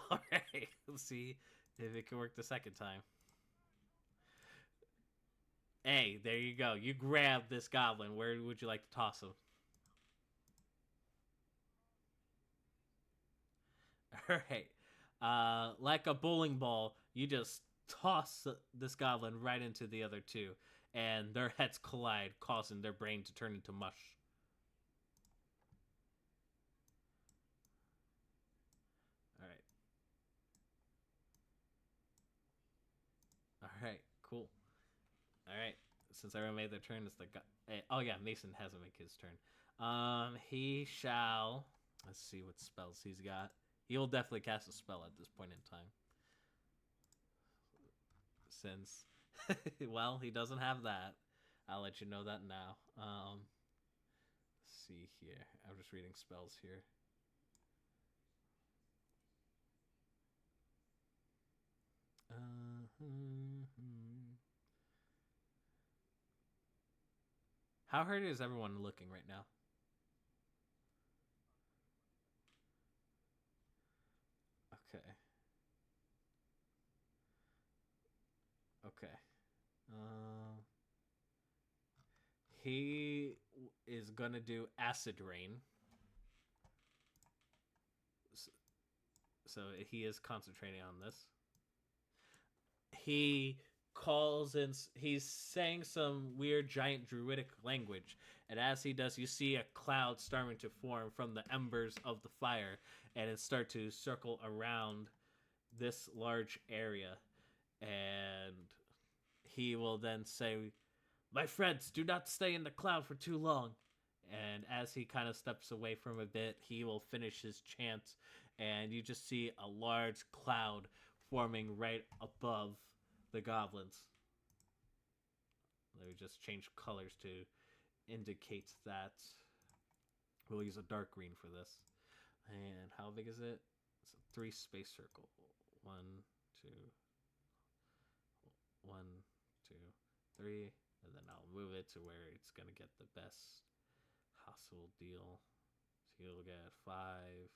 All right. Let's see if it can work the second time. Hey, there you go. You grab this goblin. Where would you like to toss him? All right. Like a bowling ball, you just toss this goblin right into the other two, and their heads collide, causing their brain to turn into mush. All right. All right. Cool. All right. Since everyone made their turn, it's the guy. Oh yeah, Mason hasn't made his turn. He shall. Let's see what spells he's got. He'll definitely cast a spell at this point in time. Since, well, he doesn't have that. I'll let you know that now. Let's see here. I'm just reading spells here. How hurt is everyone looking right now? Okay. Okay. He is gonna do acid rain. So he is concentrating on this. He calls in. He's saying some weird giant druidic language, and as he does, you see a cloud starting to form from the embers of the fire, and it start to circle around this large area. And he will then say, "My friends, do not stay in the cloud for too long." And as he kind of steps away from a bit, he will finish his chant, and you just see a large cloud forming right above the goblins. Let me just change colors to indicate that. We'll use a dark green for this. And how big is it? It's a 3 space circle. 1, 2, 1, 2, 3, and then I'll move it to where it's gonna get the best possible deal. So you'll get 5.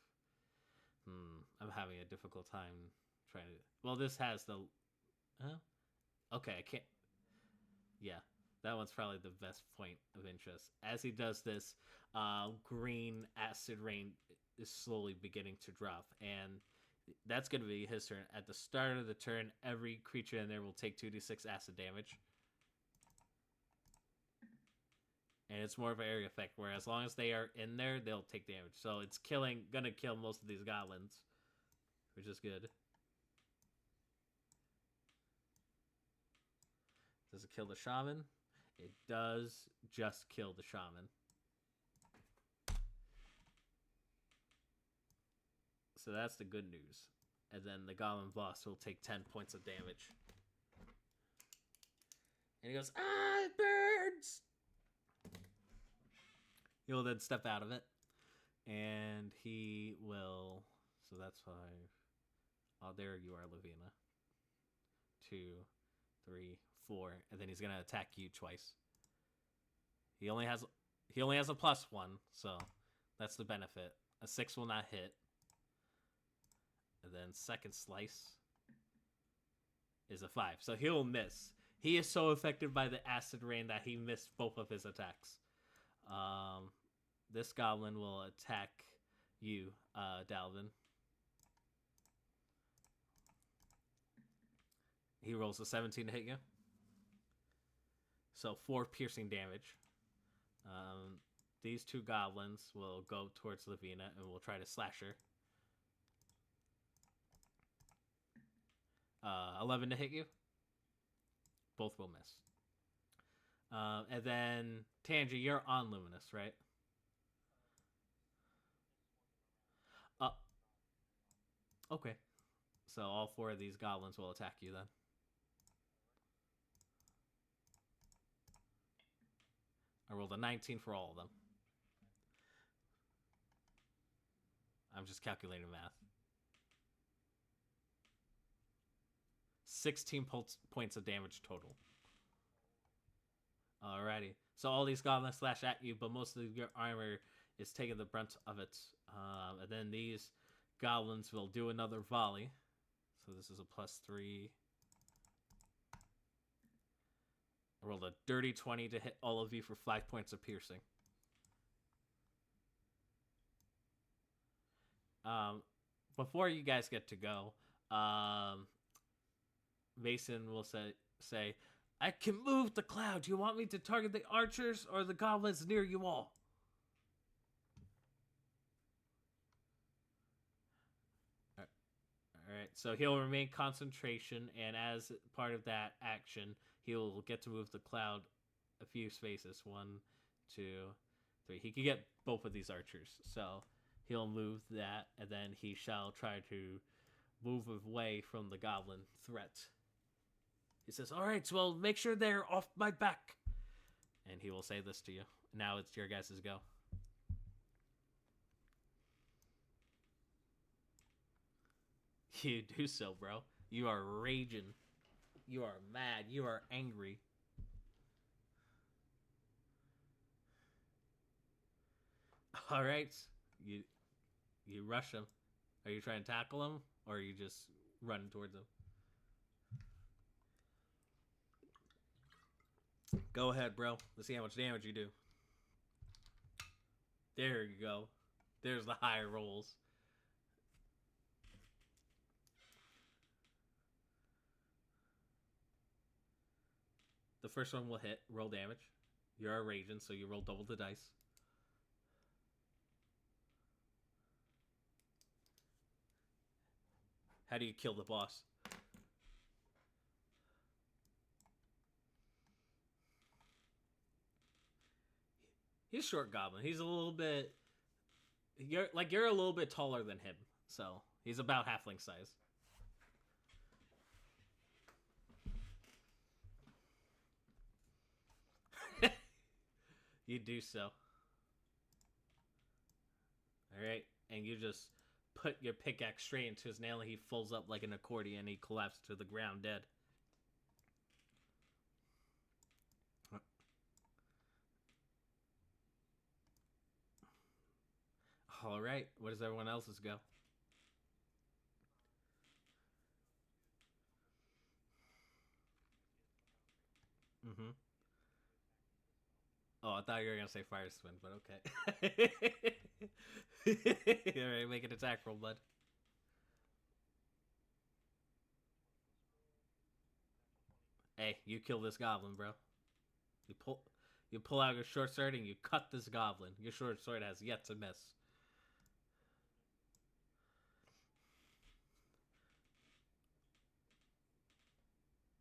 I'm having a difficult time trying to. Well, this has the. Okay, I can't. Yeah, that one's probably the best point of interest. As he does this, green acid rain is slowly beginning to drop, and that's going to be his turn. At the start of the turn, every creature in there will take 2d6 acid damage. And it's more of an area effect, where as long as they are in there, they'll take damage. So it's gonna kill most of these goblins, which is good. Does it kill the shaman? It does just kill the shaman. So that's the good news. And then the goblin boss will take 10 points of damage. And he goes, "Ah, it burns!" He'll then step out of it. And he will... So that's 5. Oh, there you are, Lavina. 2, 3, 4. And then he's going to attack you twice. He only has a +1, so that's the benefit. A 6 will not hit. And then second slice is a 5. So he'll miss. He is so affected by the acid rain that he missed both of his attacks. This goblin will attack you, Dalvin. He rolls a 17 to hit you. So 4 piercing damage. These 2 goblins will go towards Lavina and will try to slash her. 11 to hit you. Both will miss. And then, Tangy, you're on Luminous, right? Okay. So all 4 of these goblins will attack you then. I rolled a 19 for all of them. I'm just calculating math. 16 points of damage total. Alrighty. So all these goblins slash at you, but most of your armor is taking the brunt of it. And then these goblins will do another volley. So this is a +3. I rolled a dirty 20 to hit all of you for 5 points of piercing. Before you guys get to go, Mason will say, "I can move the cloud. Do you want me to target the archers or the goblins near you all?" Alright, so he'll remain concentration, and as part of that action, he'll get to move the cloud a few spaces. 1, 2, 3. He can get both of these archers. So He'll move that, and then he shall try to move away from the goblin threat. He says, "All right, well, make sure they're off my back." And he will say this to you. Now it's your guys' go. You do so, bro. You are raging. You are mad. You are angry. All right. You rush him. Are you trying to tackle him, or are you just running towards him? Go ahead, bro. Let's see how much damage you do. There you go. There's the high rolls. The first one will hit. Roll damage. You're a raging, so you roll double the dice. How do you kill the boss? He's short goblin. He's a little bit. You're a little bit taller than him, so he's about halfling size. You do so. All right, and you just put your pickaxe straight into his nail, and he folds up like an accordion. And he collapses to the ground dead. All right, what does everyone else's go? Mm-hmm. Oh, I thought you were gonna say fire spin, but okay. All right, make an attack roll, bud. Hey, you kill this goblin, bro. You pull out your short sword and you cut this goblin. Your short sword has yet to miss.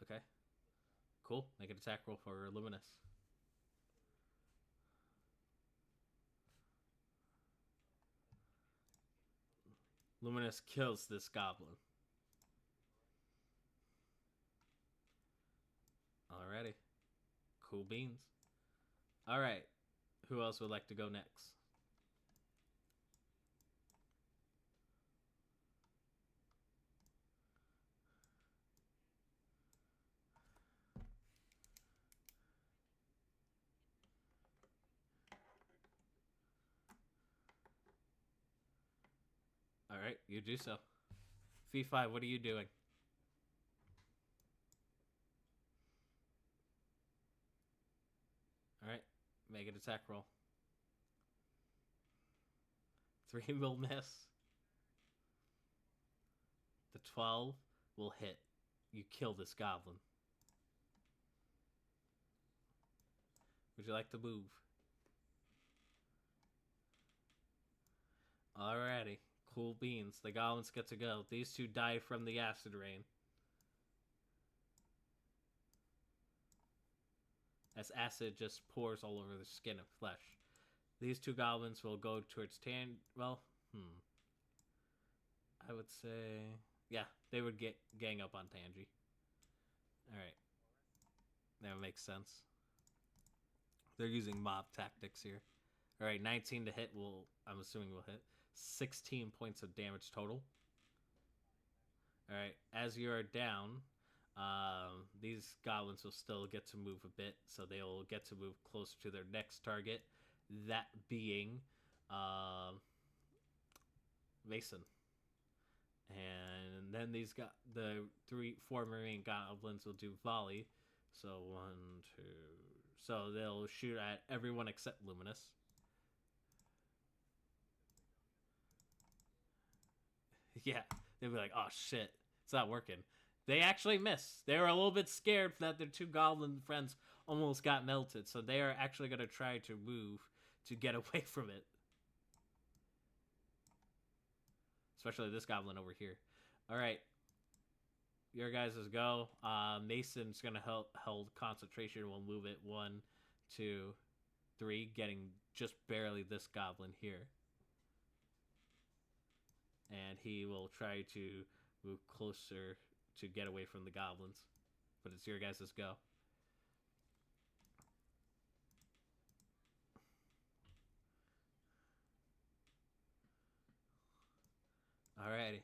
Okay. Cool. Make an attack roll for Luminous. Luminous kills this goblin. Alrighty. Cool beans. Alright. Who else would like to go next? Alright, you do so. Fee 5, what are you doing? Alright, make an attack roll. 3 will miss. The 12 will hit. You kill this goblin. Would you like to move? Alrighty. Cool beans. The goblins get to go. These two die from the acid rain. As acid just pours all over the skin and flesh. These two goblins will go towards I would say... Yeah, they would gang up on Tangy. Alright. That makes sense. They're using mob tactics here. Alright, 19 to hit I'm assuming will hit. 16 points of damage total. Alright, as you are down, these goblins will still get to move a bit, so they will get to move closer to their next target, that being Mason. And then the 4 marine goblins will do volley. So 1, 2. So they'll shoot at everyone except Luminous. Yeah, they'll be like, "Oh shit, it's not working." They actually miss. They were a little bit scared that their 2 goblin friends almost got melted, so they are actually going to try to move to get away from it. Especially this goblin over here. Alright. Your guys' go. Mason's going to hold concentration. We'll move it 1, 2, 3. Getting just barely this goblin here. and he will try to move closer to get away from the goblins. But it's your guys' go. Alrighty.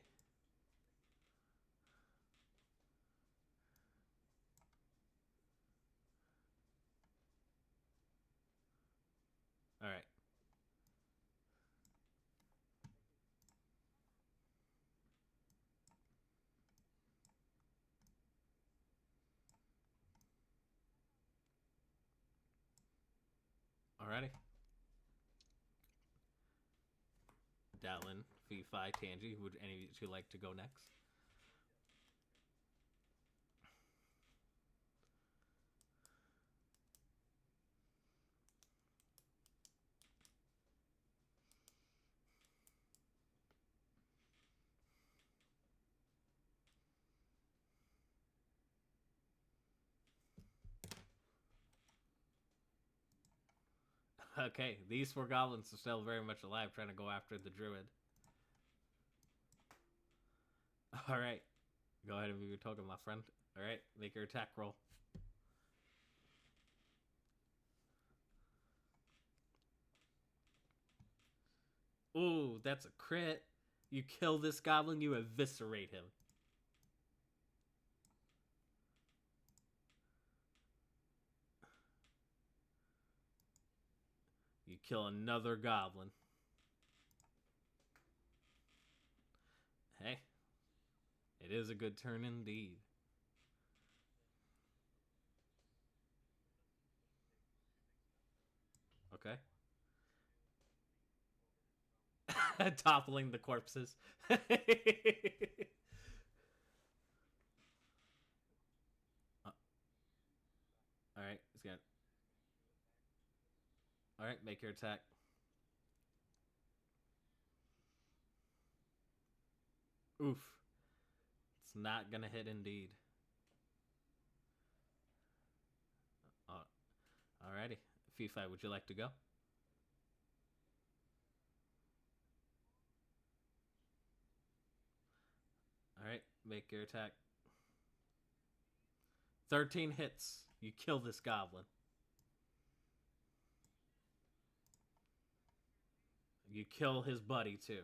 Alright. Alrighty. Dallin, Fi, Tangy, would any of you two like to go next? Okay, these four goblins are still very much alive, trying to go after the druid. Alright. Go ahead and move your token, my friend. Alright, make your attack roll. Ooh, that's a crit. You kill this goblin, you eviscerate him. You kill another goblin. Hey, it is a good turn indeed. Okay. Toppling the corpses. Alright, he's gonna... Alright, make your attack. Oof. It's not gonna hit indeed. Alrighty. Fifi, would you like to go? Alright, make your attack. 13 hits. You kill this goblin. You kill his buddy, too.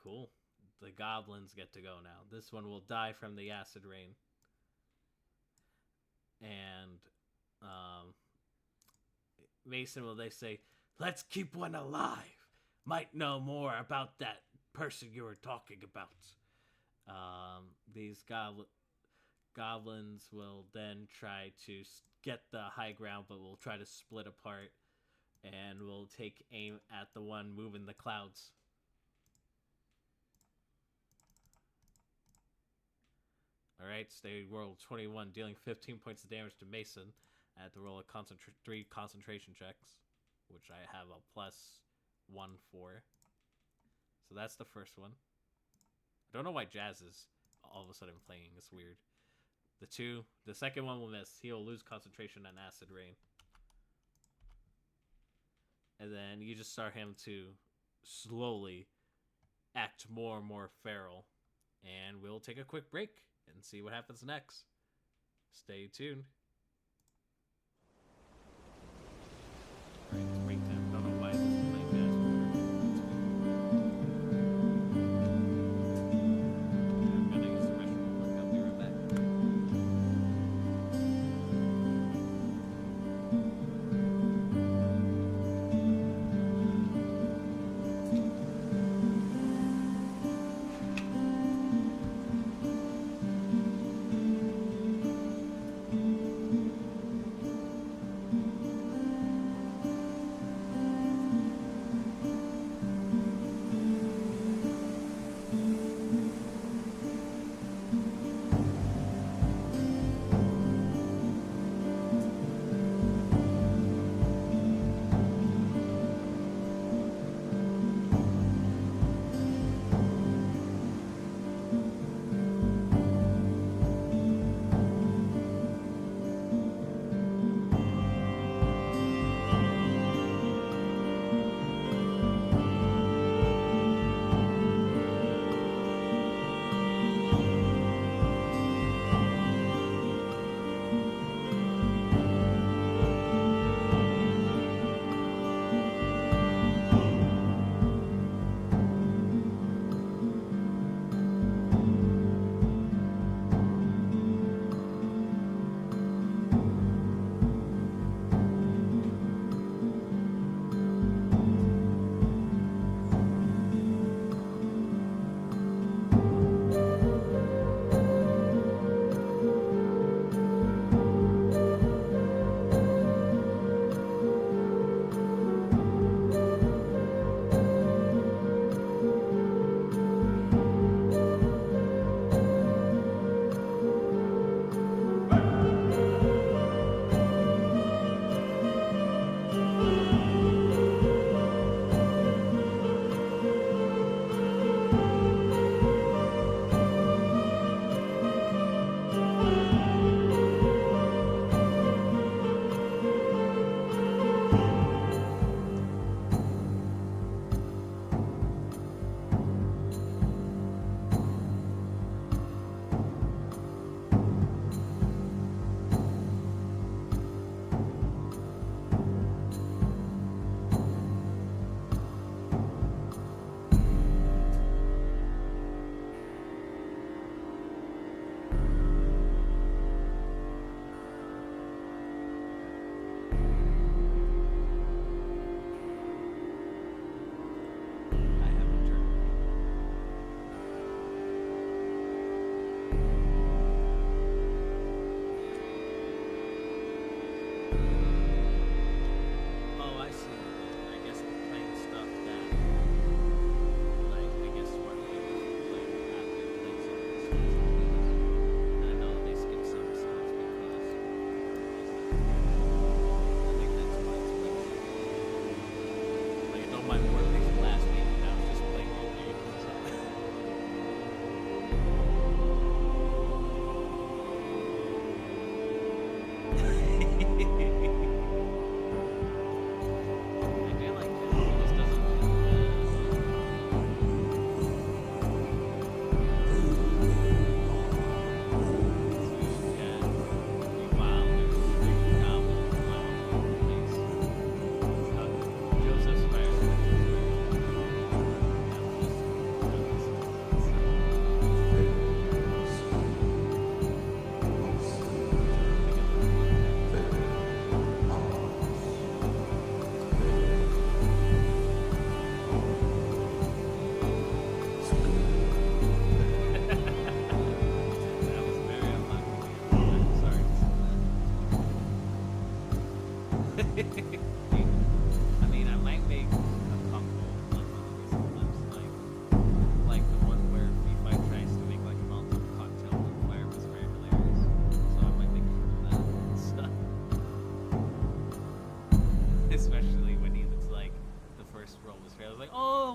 Cool. The goblins get to go now. This one will die from the acid rain. And Mason will they say, let's keep one alive. Might know more about that person you were talking about. These goblins will then try to get the high ground, but will try to split apart and will take aim at the one moving the clouds. Alright, so they roll 21, dealing 15 points of damage to Mason. I had to roll a 3 concentration checks, which I have a +1 for. So that's the first one. I don't know why Jazz is all of a sudden playing. It's weird. The second one will miss. He'll lose concentration and acid rain. And then you just start him to slowly act more and more feral. And we'll take a quick break and see what happens next. Stay tuned. Right, it's break time. Don't know why this is playing fast. I'm gonna use the restroom real quick. I'll be right back.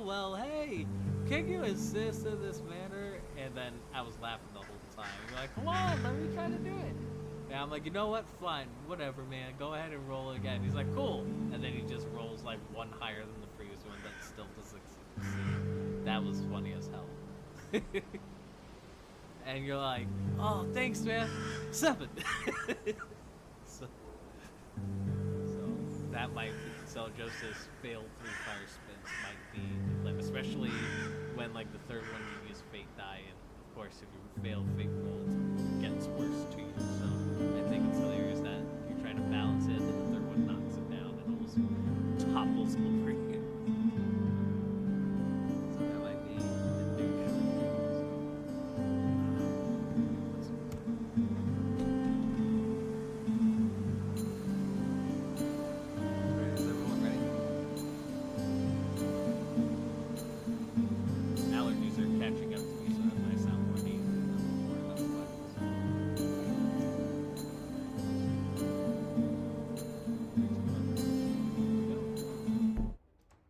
well, hey, can you assist in this manner? And then I was laughing the whole time. You're like, come on, let me try to do it. And I'm like, you know what? Fine, whatever, man. Go ahead and roll again. He's like, cool. And then he just rolls like one higher than the previous one, but still doesn't succeed. That was funny as hell. And you're like, oh, thanks, man. 7. so that might be, so Joseph's failed 3 fire spins might be the limit, especially when like the third one you use fate die, and of course if you fail fate roll it gets worse to you. So I think it's hilarious that you're trying to balance it and the third one knocks it down and almost topples over you. So that might be the douche. Is everyone ready? Allergies are catching up to me, so that might sound more neat than before. That's why.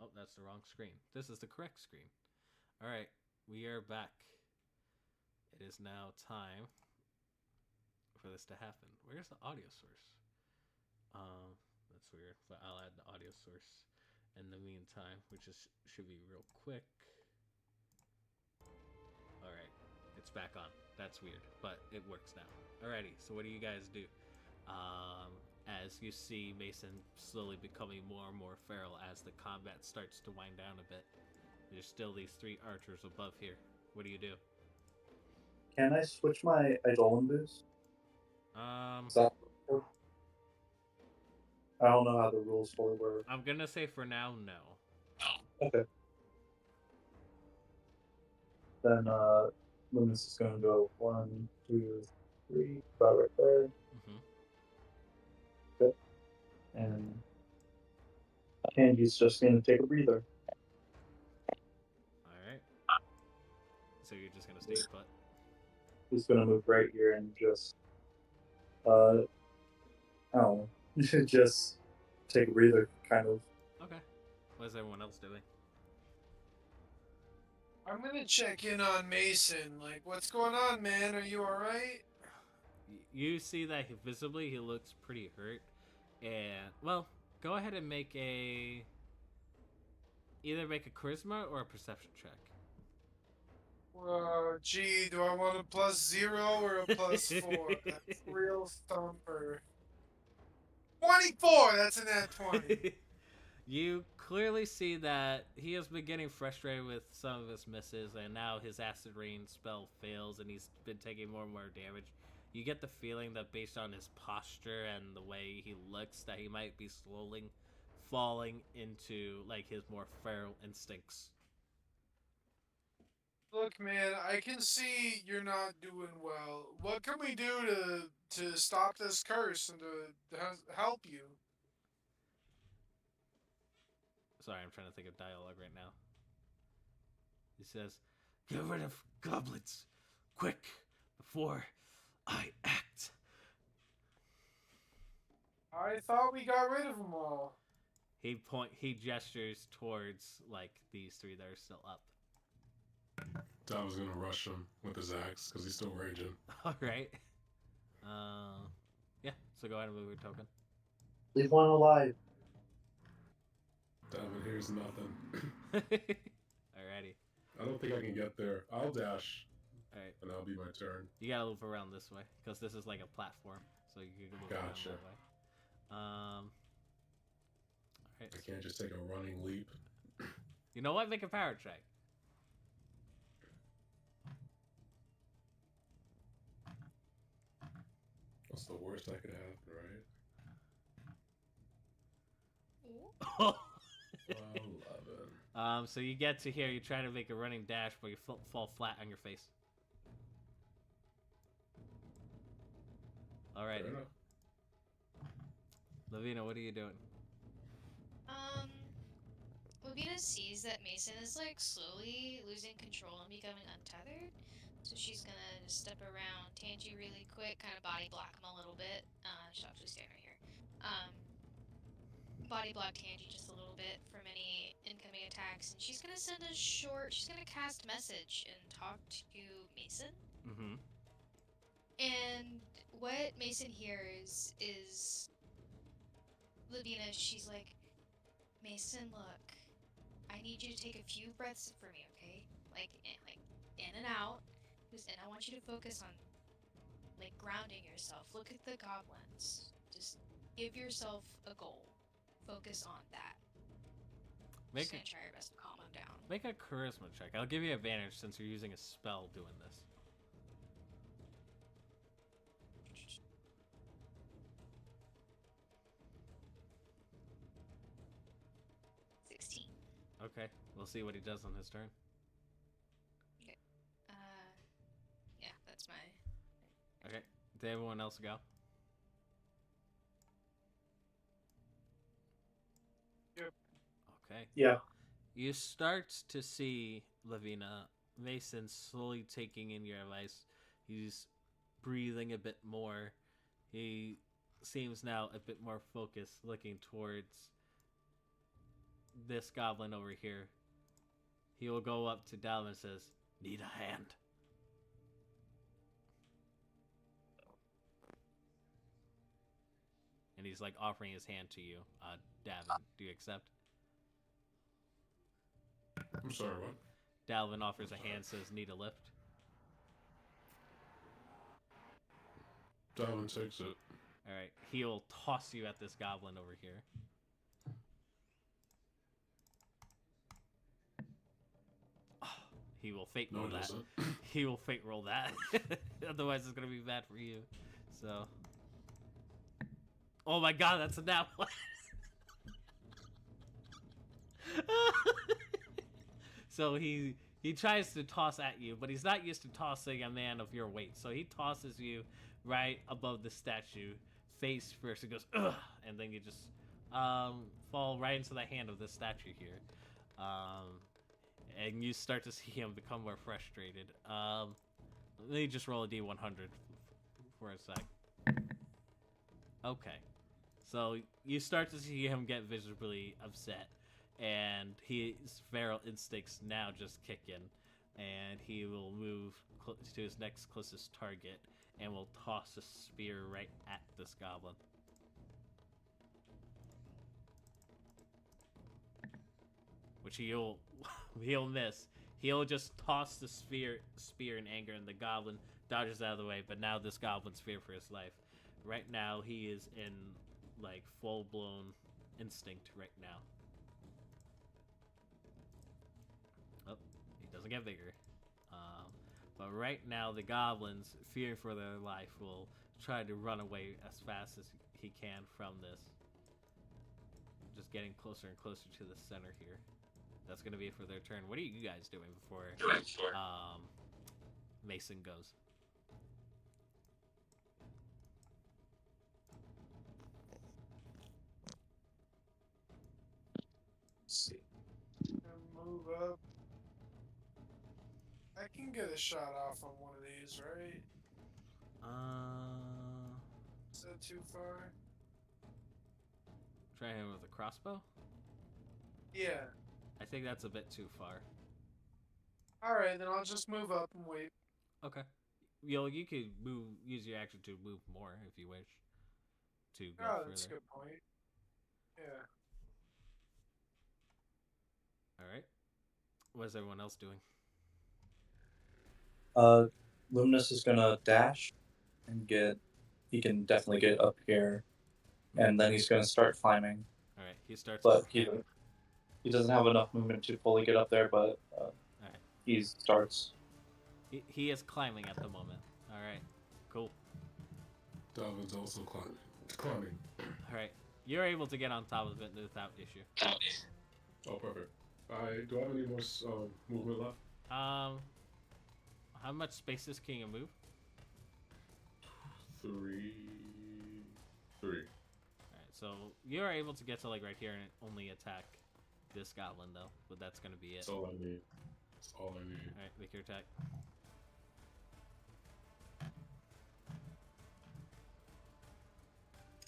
Oh, that's the wrong screen. This is the correct screen. All right, we are back. It is now time for this to happen. Where's the audio source? That's weird, but I'll add the audio source in the meantime, which is should be real quick. All right, it's back on. That's weird, but it works now. Alrighty, so what do you guys do? As you see Mason slowly becoming more and more feral as the combat starts to wind down a bit. There's still these 3 archers above here. What do you do? Can I switch my Eidolon boost? Is that... I don't know how the rules fully work. I'm gonna say for now, no. Okay. Then Luminous is gonna go 1, 2, 3, about right there. Mm-hmm. Good. And Candy's just gonna take a breather. Alright. So you're just gonna stay put? He's gonna move right here and just I don't know. Just take a breather, kind of. Okay. What is everyone else doing? I'm gonna check in on Mason. Like, what's going on, man? Are you alright? You see that visibly he looks pretty hurt. And, well, go ahead and make either make a charisma or a perception check. Gee, do I want a +0 or a +4? That's real thumper. 24! That's an at 20. You clearly see that he has been getting frustrated with some of his misses, and now his acid rain spell fails, and he's been taking more and more damage. You get the feeling that based on his posture and the way he looks, that he might be slowly falling into like his more feral instincts. Look, man, I can see you're not doing well. What can we do to stop this curse and to help you? Sorry, I'm trying to think of dialogue right now. He says, "Get rid of goblins, quick, before I act." I thought we got rid of them all. He gestures towards like these 3 that are still up. I was gonna rush him with his axe because he's still raging. All right. Yeah. So go ahead and move your token. Leave one alive. Devin, here's nothing. Alrighty. I don't think I can get there. I'll dash. Alright. And that'll be my turn. You gotta move around this way because this is like a platform, so you can move around Gotcha. that way. Alright. I can't just take a running leap. You know what? Make a power check. What's the worst that could happen, right? 11. So you get to here, you try to make a running dash, but you fall flat on your face. Alright. Fair enough. Lavina, what are you doing? Lavina sees that Mason is like slowly losing control and becoming untethered. So she's gonna just step around Tangy really quick, kind of body block him a little bit. She'll actually stand right here. body block Tangy just a little bit from any incoming attacks, and she's gonna send a short. She's gonna cast message and talk to Mason. Mm-hmm. And what Mason hears is Lavina. She's like, Mason, look, I need you to take a few breaths for me, okay? Like in and out. And I want you to focus on like grounding yourself. Look at the goblins. Just give yourself a goal. Focus on that. Just gonna try your best to calm him down. Make a charisma check. I'll give you advantage since you're using a spell doing this. 16. Okay, we'll see what he does on his turn. Yeah, that's my. Okay, did everyone else go? Yep. Okay. Yeah. You start to see Lavina, Mason slowly taking in your advice. He's breathing a bit more. He seems now a bit more focused, looking towards this goblin over here. He will go up to Dalvin and says, "Need a hand." And he's like offering his hand to you. Davin, do you accept? I'm sorry, what? Dalvin offers a hand, says, "Need a lift." Dalvin takes it. Alright, he'll toss you at this goblin over here. Oh, he will fate roll that. He will fate roll that. Otherwise, it's going to be bad for you. So. Oh my god, that's a nat one. So he tries to toss at you, but he's not used to tossing a man of your weight. So he tosses you right above the statue, face first. He goes, ugh, and then you just fall right into the hand of the statue here. And you start to see him become more frustrated. Let me just roll a d100 for a sec. Okay. So you start to see him get visibly upset, and his feral instincts now just kick in, and he will move to his next closest target and will toss a spear right at this goblin. Which he'll miss. He'll just toss the spear in anger, and the goblin dodges out of the way. But now this goblin's feared for his life. Right now he is in like full-blown instinct right now. Oh, he doesn't get bigger. But right now the goblins, fearing for their life, will try to run away as fast as he can from this. Just getting closer and closer to the center here. That's going to be it for their turn. What are you guys doing before Mason goes? Let's see. Move up. I can get a shot off on one of these, right? Is that too far? Try him with a crossbow? Yeah. I think that's a bit too far. Alright, then I'll just move up and wait. Okay. You could use your action to move more if you wish. To go Oh, further. that's a good point. Yeah. Alright. What is everyone else doing? Luminous is gonna dash and he can definitely get up here, and then he's gonna start climbing. Alright, he starts. But he doesn't have enough movement to fully get up there, but he starts. He is climbing at the moment. Alright, cool. Dalvin's also climbing. Alright, you're able to get on top of it without issue. Oh, perfect. Do I have any more movement left? How much spaces can you move? 3. Alright, so you're able to get to like right here and only attack this goblin though, but that's gonna be it. That's all I need. That's all I need. Alright, make your attack.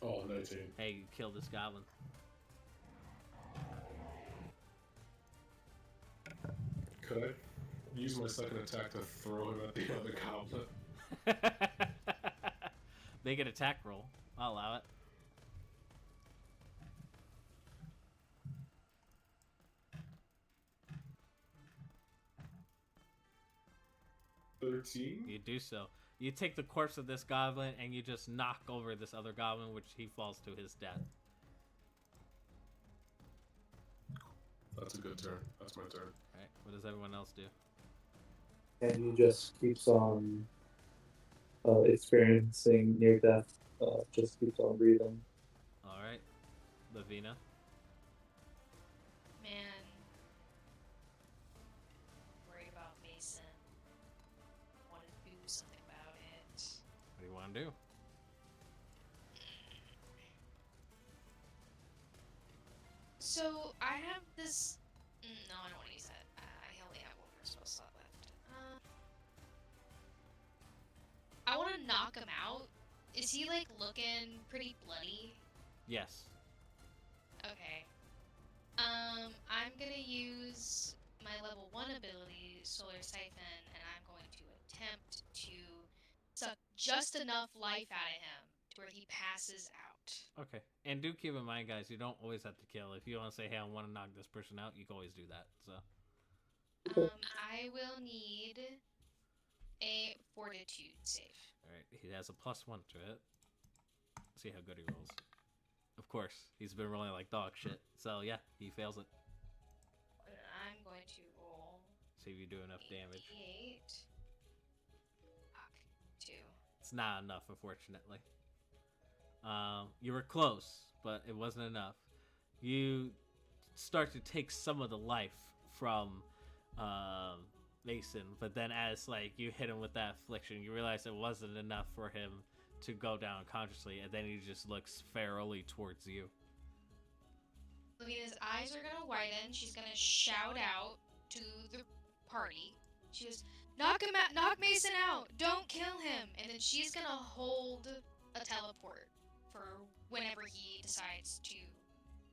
Oh, 19. Hey, you kill this goblin. Could I use my second attack to throw him at the other goblin? Make an attack roll. I'll allow it. $13? You do so. You take the corpse of this goblin and you just knock over this other goblin, which he falls to his death. That's a good turn. That's my turn. Alright, what does everyone else do? And he just keeps on experiencing near death. Just keeps on breathing. Alright. Lavina. Man. Worried about Mason. Want to do something about it. What do you want to do? So, I have this... No, I don't want to use that. I only have one more spell slot left. I want to knock him out. Is he, like, looking pretty bloody? Yes. Okay. I'm gonna use my level 1 ability, Solar Siphon, and I'm going to attempt to suck just enough life out of him to where he passes out. Okay. And do keep in mind, guys, you don't always have to kill. If you want to say, hey, I want to knock this person out, you can always do that. So. I will need a Fortitude save. Alright, he has a +1 to it. See how good he rolls. Of course, he's been rolling like dog shit. So, yeah, he fails it. I'm going to roll See if you do enough damage. D8. Fuck. 2. It's not enough, unfortunately. You were close, but it wasn't enough. You start to take some of the life from Mason, but then as like you hit him with that affliction, you realize it wasn't enough for him to go down consciously, and then he just looks ferally towards you. Lavina's eyes are gonna widen. She's gonna shout out to the party. She goes, "Knock him out! Knock Mason out! Don't kill him!" And then she's gonna hold a teleport for whenever he decides to.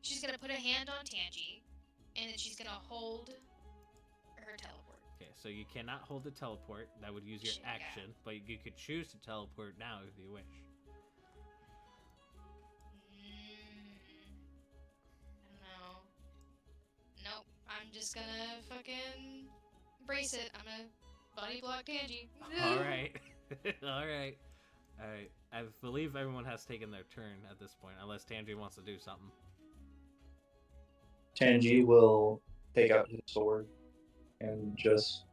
She's gonna put a hand on Tangy, and then she's gonna hold her teleport. Okay, so you cannot hold the teleport. That would use your Yeah. action, but you could choose to teleport now if you wish. I don't know. Nope. I'm just gonna fucking brace it. I'm gonna body block Tangy. Alright. Alright. Alright. I believe everyone has taken their turn at this point, unless Tangy wants to do something. Tangi will take out his sword and just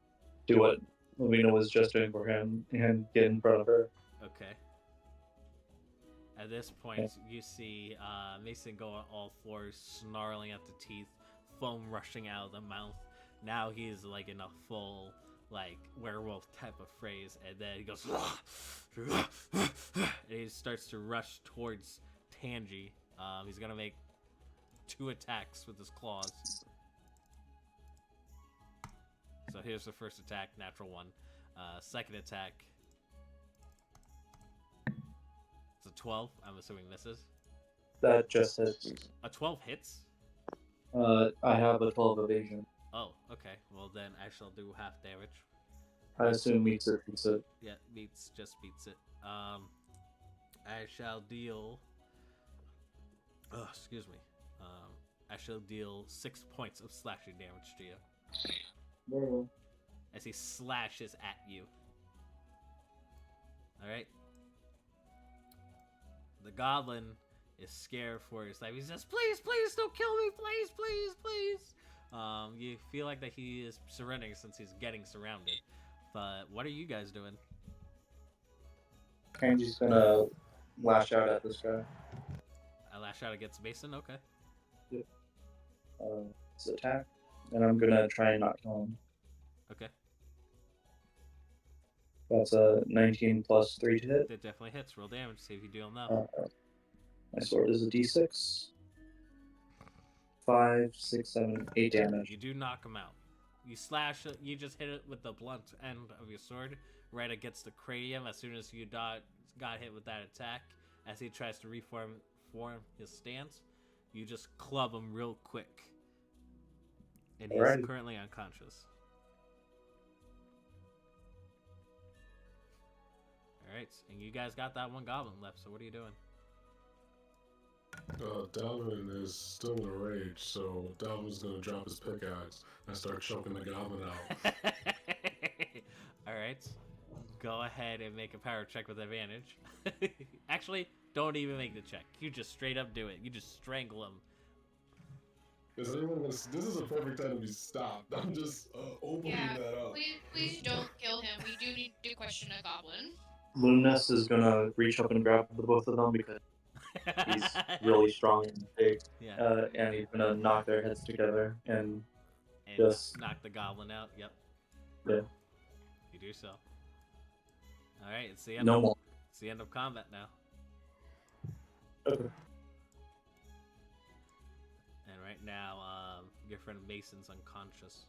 do what Lavina was just doing for him and get in front of her. Okay. At this point, you see Mason go on all fours, snarling at the teeth, foam rushing out of the mouth. Now he's like in a full, like, werewolf type of phrase, and then he goes, and he starts to rush towards Tangi. He's gonna make 2 attacks with his claws. So here's the first attack, natural 1. Second attack, it's a 12. I'm assuming misses. That just hits. A 12 hits? I have a 12 evasion. Oh, okay. Well, then I shall do half damage. I assume meets it. Yeah, just beats it. I shall deal... Oh, excuse me. I shall deal 6 points of slashing damage to you. Well, As he slashes at you. Alright? The goblin is scared for his life. He says, please, please, don't kill me, please, please, please. You feel like that he is surrendering since he's getting surrounded. But what are you guys doing? Tangi's gonna lash out at this guy. I lash out against Mason? Okay. His attack, and I'm gonna try and not kill him. Okay. That's a 19 plus 3 to hit. That definitely hits. Roll damage. See if you deal enough. My sword is a d6. 5, 6, 7, 8 damage. You do knock him out. You slash it, you just hit it with the blunt end of your sword right against the cranium as soon as you got hit with that attack. As he tries to form his stance, you just club him real quick. And he's Alrighty. currently unconscious. right, and you guys got that one goblin left. So what are you doing? Dalvin is still in a rage, so Dalvin's gonna drop his pickaxe and start choking the goblin out. All right, go ahead and make a power check with advantage. Actually, don't even make the check. You just straight up do it. You just strangle him. Is anyone gonna? This is a perfect time to be stopped. I'm just opening Yeah, that up. please don't kill him. We do need to question a goblin. Luminous is gonna reach up and grab the both of them because he's really strong and big, Yeah, and he's gonna knock their heads together and and just knock the goblin out. Yep, yeah, you do so. All right, it's the end. no of, more. It's the end of combat now. Okay. And right now, your friend Mason's unconscious.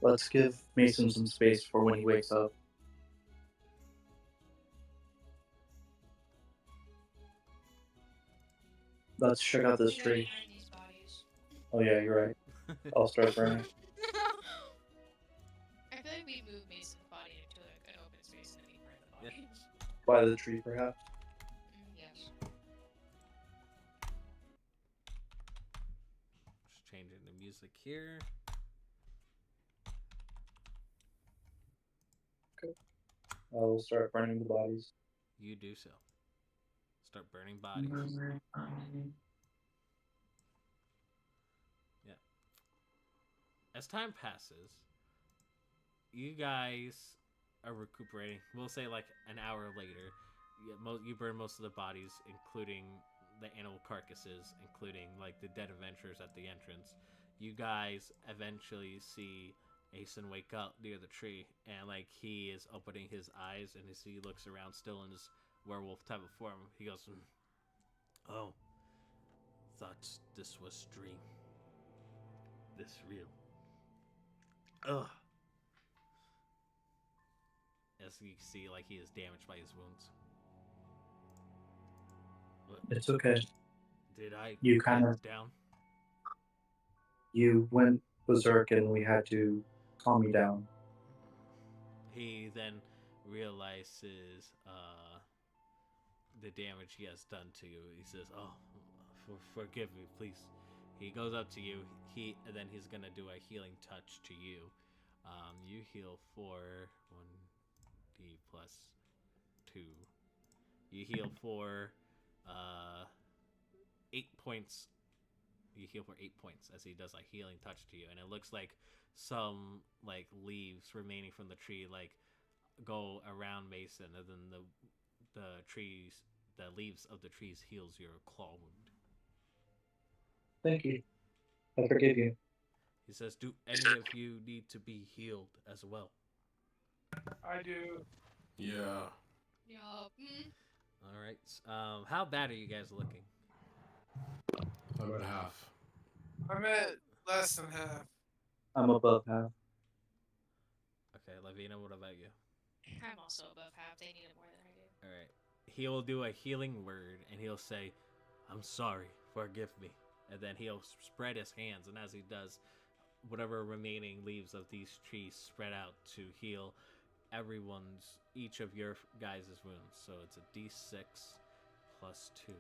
Let's give Mason some space for when he wakes up. Let's check out this We gotta tree. burn these bodies. Oh yeah, you're right. I'll start burning. I feel like we moved Mason's body into like an open space and then we burn the Yeah. body. By the tree, perhaps. Yes. Just changing the music here. I will start burning the bodies. You do so. Start burning bodies. Yeah. As time passes, you guys are recuperating. We'll say like an hour later. You burn most of the bodies, including the animal carcasses, including like the dead adventurers at the entrance. You guys eventually see Asen wake up near the tree, and like he is opening his eyes, and as he looks around, still in his werewolf type of form, he goes, "Oh, thought this was dream. This real." Ugh. As you see, like he is damaged by his wounds. What? It's okay. Did I You get kind of down? you went berserk and we had to calm you down. He then realizes the damage he has done to you. He says, "Oh, forgive me, please." He goes up to you. And then he's gonna do a healing touch to you. You heal for 1d plus 2. You heal for 8 points. You heal for 8 points as he does a healing touch to you, and it looks like some like leaves remaining from the tree like go around Mason, and then the leaves of the trees heals your claw wound. Thank you. I forgive you. He says, "Do any of you need to be healed as well?" I do. Yeah. Yup. All right. How bad are you guys looking? I'm at half. I'm at less than half. I'm above half. Okay, Lavina, what about you? I'm also above half. They need it more than I do. All right. He will do a healing word, and he'll say, "I'm sorry, forgive me." And then he'll spread his hands, and as he does, whatever remaining leaves of these trees spread out to heal each of your guys' wounds. So it's a d6 plus 2.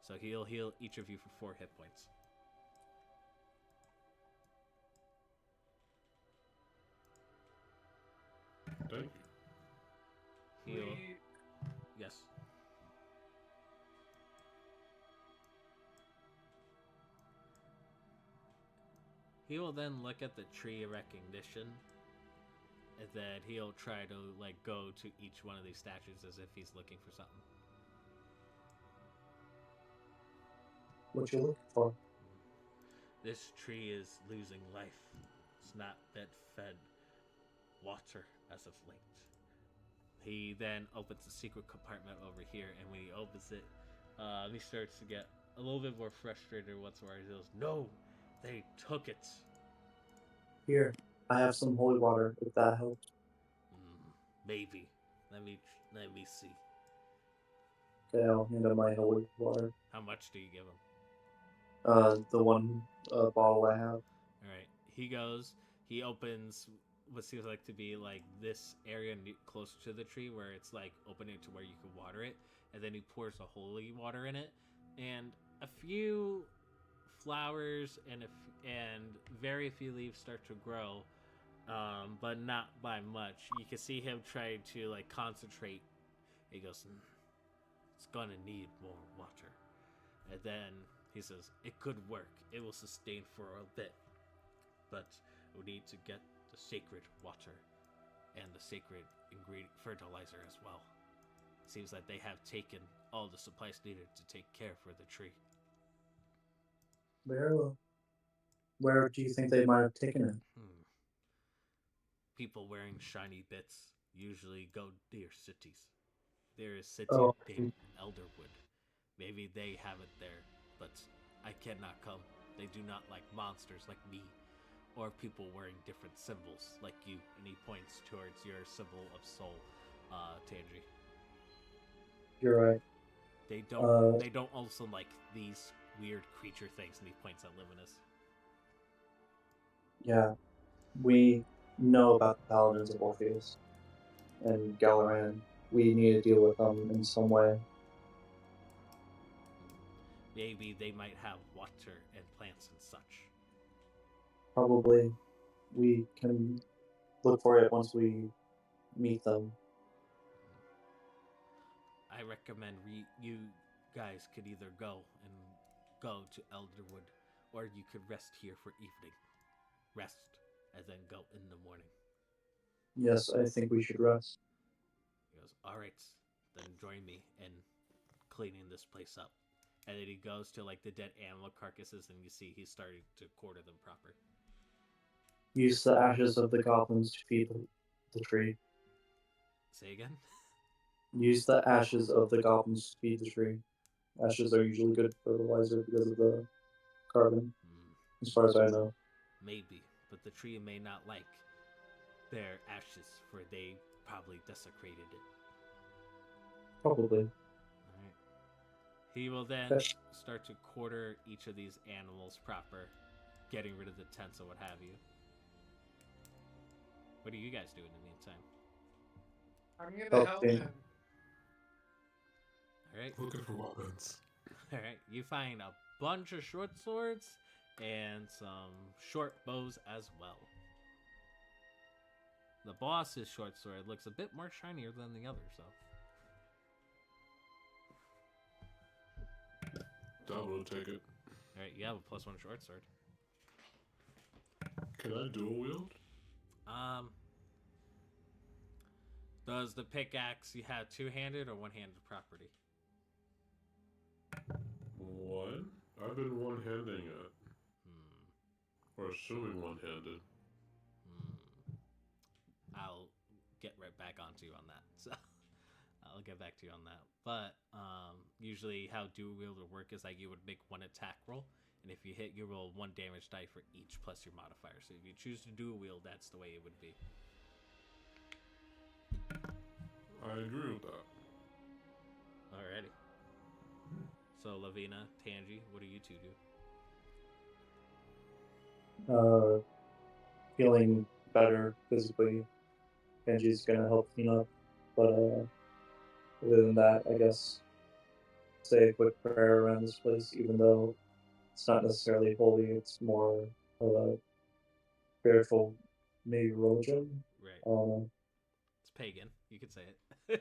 So he'll heal each of you for 4 hit points. Thank you. Heal. We, Yes. He will then look at the tree of recognition, and then he'll try to like go to each one of these statues as if he's looking for something. What you looking for? This tree is losing life. It's not been fed water as of late. He then opens a secret compartment over here, and when he opens it, he starts to get a little bit more frustrated once more. He goes, "No, they took it." Here, I have some holy water, if that helps. Maybe. Let me see. Okay, I'll hand him my holy water. How much do you give him? The one bottle I have. All right. He goes. He opens what seems like to be like this area closer to the tree where it's like opening to where you can water it, and then he pours the holy water in it, and a few flowers and very few leaves start to grow, but not by much. You can see him trying to like concentrate. He goes, "It's gonna need more water," and then he says, "It could work. It will sustain for a bit, but we need to get the sacred water and the sacred ingredient fertilizer as well. Seems like they have taken all the supplies needed to take care for the tree." Where, where do you think they might have taken it? People wearing shiny bits usually go near cities. There is a city Oh, named Elderwood. Maybe they have it there, but I cannot come. They do not like monsters like me, or people wearing different symbols like you. And he points towards your symbol of soul, Tangy. you're right. They don't also like these weird creature things. And he points at Livinus. Yeah, we know about the Paladins of Orpheus and Galaran. We need to deal with them in some way. Maybe they might have water and plants and such. Probably we can look for it once we meet them. I recommend you guys could either go to Elderwood, or you could rest here for evening. Rest, and then go in the morning. Yes, I think we should rest. He goes, all right, then join me in cleaning this place up. And then he goes to like the dead animal carcasses, and you see he's starting to quarter them proper. Use the ashes of the goblins to feed the tree. Say again? Use the ashes of the goblins to feed the tree. Ashes are usually good fertilizer because of the carbon, as far as I know. Maybe, but the tree may not like their ashes, for they probably desecrated it. Probably. Alright. He will then start to quarter each of these animals proper, getting rid of the tents and what have you. What do you guys do in the meantime? I'm gonna help him. Alright. Looking for weapons. Alright. You find a bunch of short swords and some short bows as well. The boss's short sword looks a bit more shinier than the others, though. That will take it. Alright, you have a +1 short sword. Can I dual wield? Does the pickaxe you have two-handed or one-handed property? One? I've been one-handing it. Or assuming one-handed. I'll get right back onto you on that. So I'll get back to you on that. But usually how dual wield would work is like you would make one attack roll, and if you hit, you roll 1 damage die for each plus your modifier. So if you choose to dual wield, that's the way it would be. I agree with that. Alrighty. So Lavina, Tangi, what do you two do? Feeling better physically. Genji's gonna help clean up, but other than that, I guess say a quick prayer around this place, even though it's not necessarily holy, it's more of a spiritual, maybe religion. Right. It's pagan. You could say it.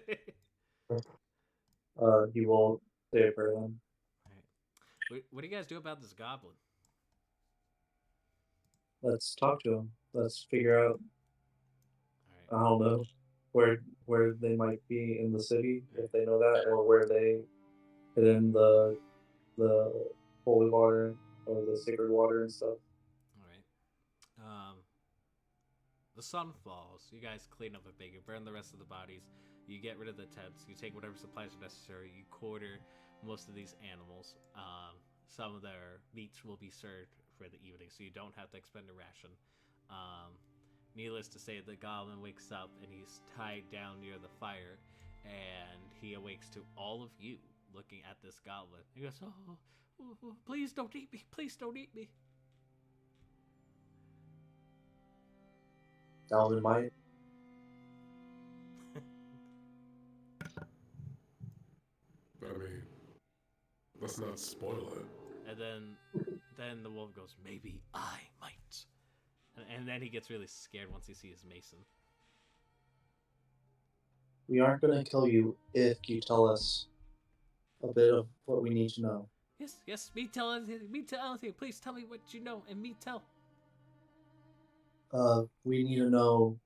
He will say a prayer then. Alright. What do you guys do about this goblin? Let's talk to him. Let's figure out. Alright. I don't know where they might be in the city, if they know that, or where they hid in the holy water or the sacred water and stuff. Alright. The sun falls. You guys clean up a bit. You burn the rest of the bodies. You get rid of the tents. You take whatever supplies are necessary. You quarter most of these animals. Some of their meats will be served for the evening, so you don't have to expend a ration. Needless to say, the goblin wakes up and he's tied down near the fire, and he awakes to all of you looking at this goblin. He goes, oh, please don't eat me. Please don't eat me. Dalvin might. I mean, let's not spoil it. And then the wolf goes, maybe I might. And then he gets really scared once he sees Mason. We aren't going to kill you if you tell us a bit of what we need to know. Yes, me tell anything. Please tell me what you know and me tell. We need to know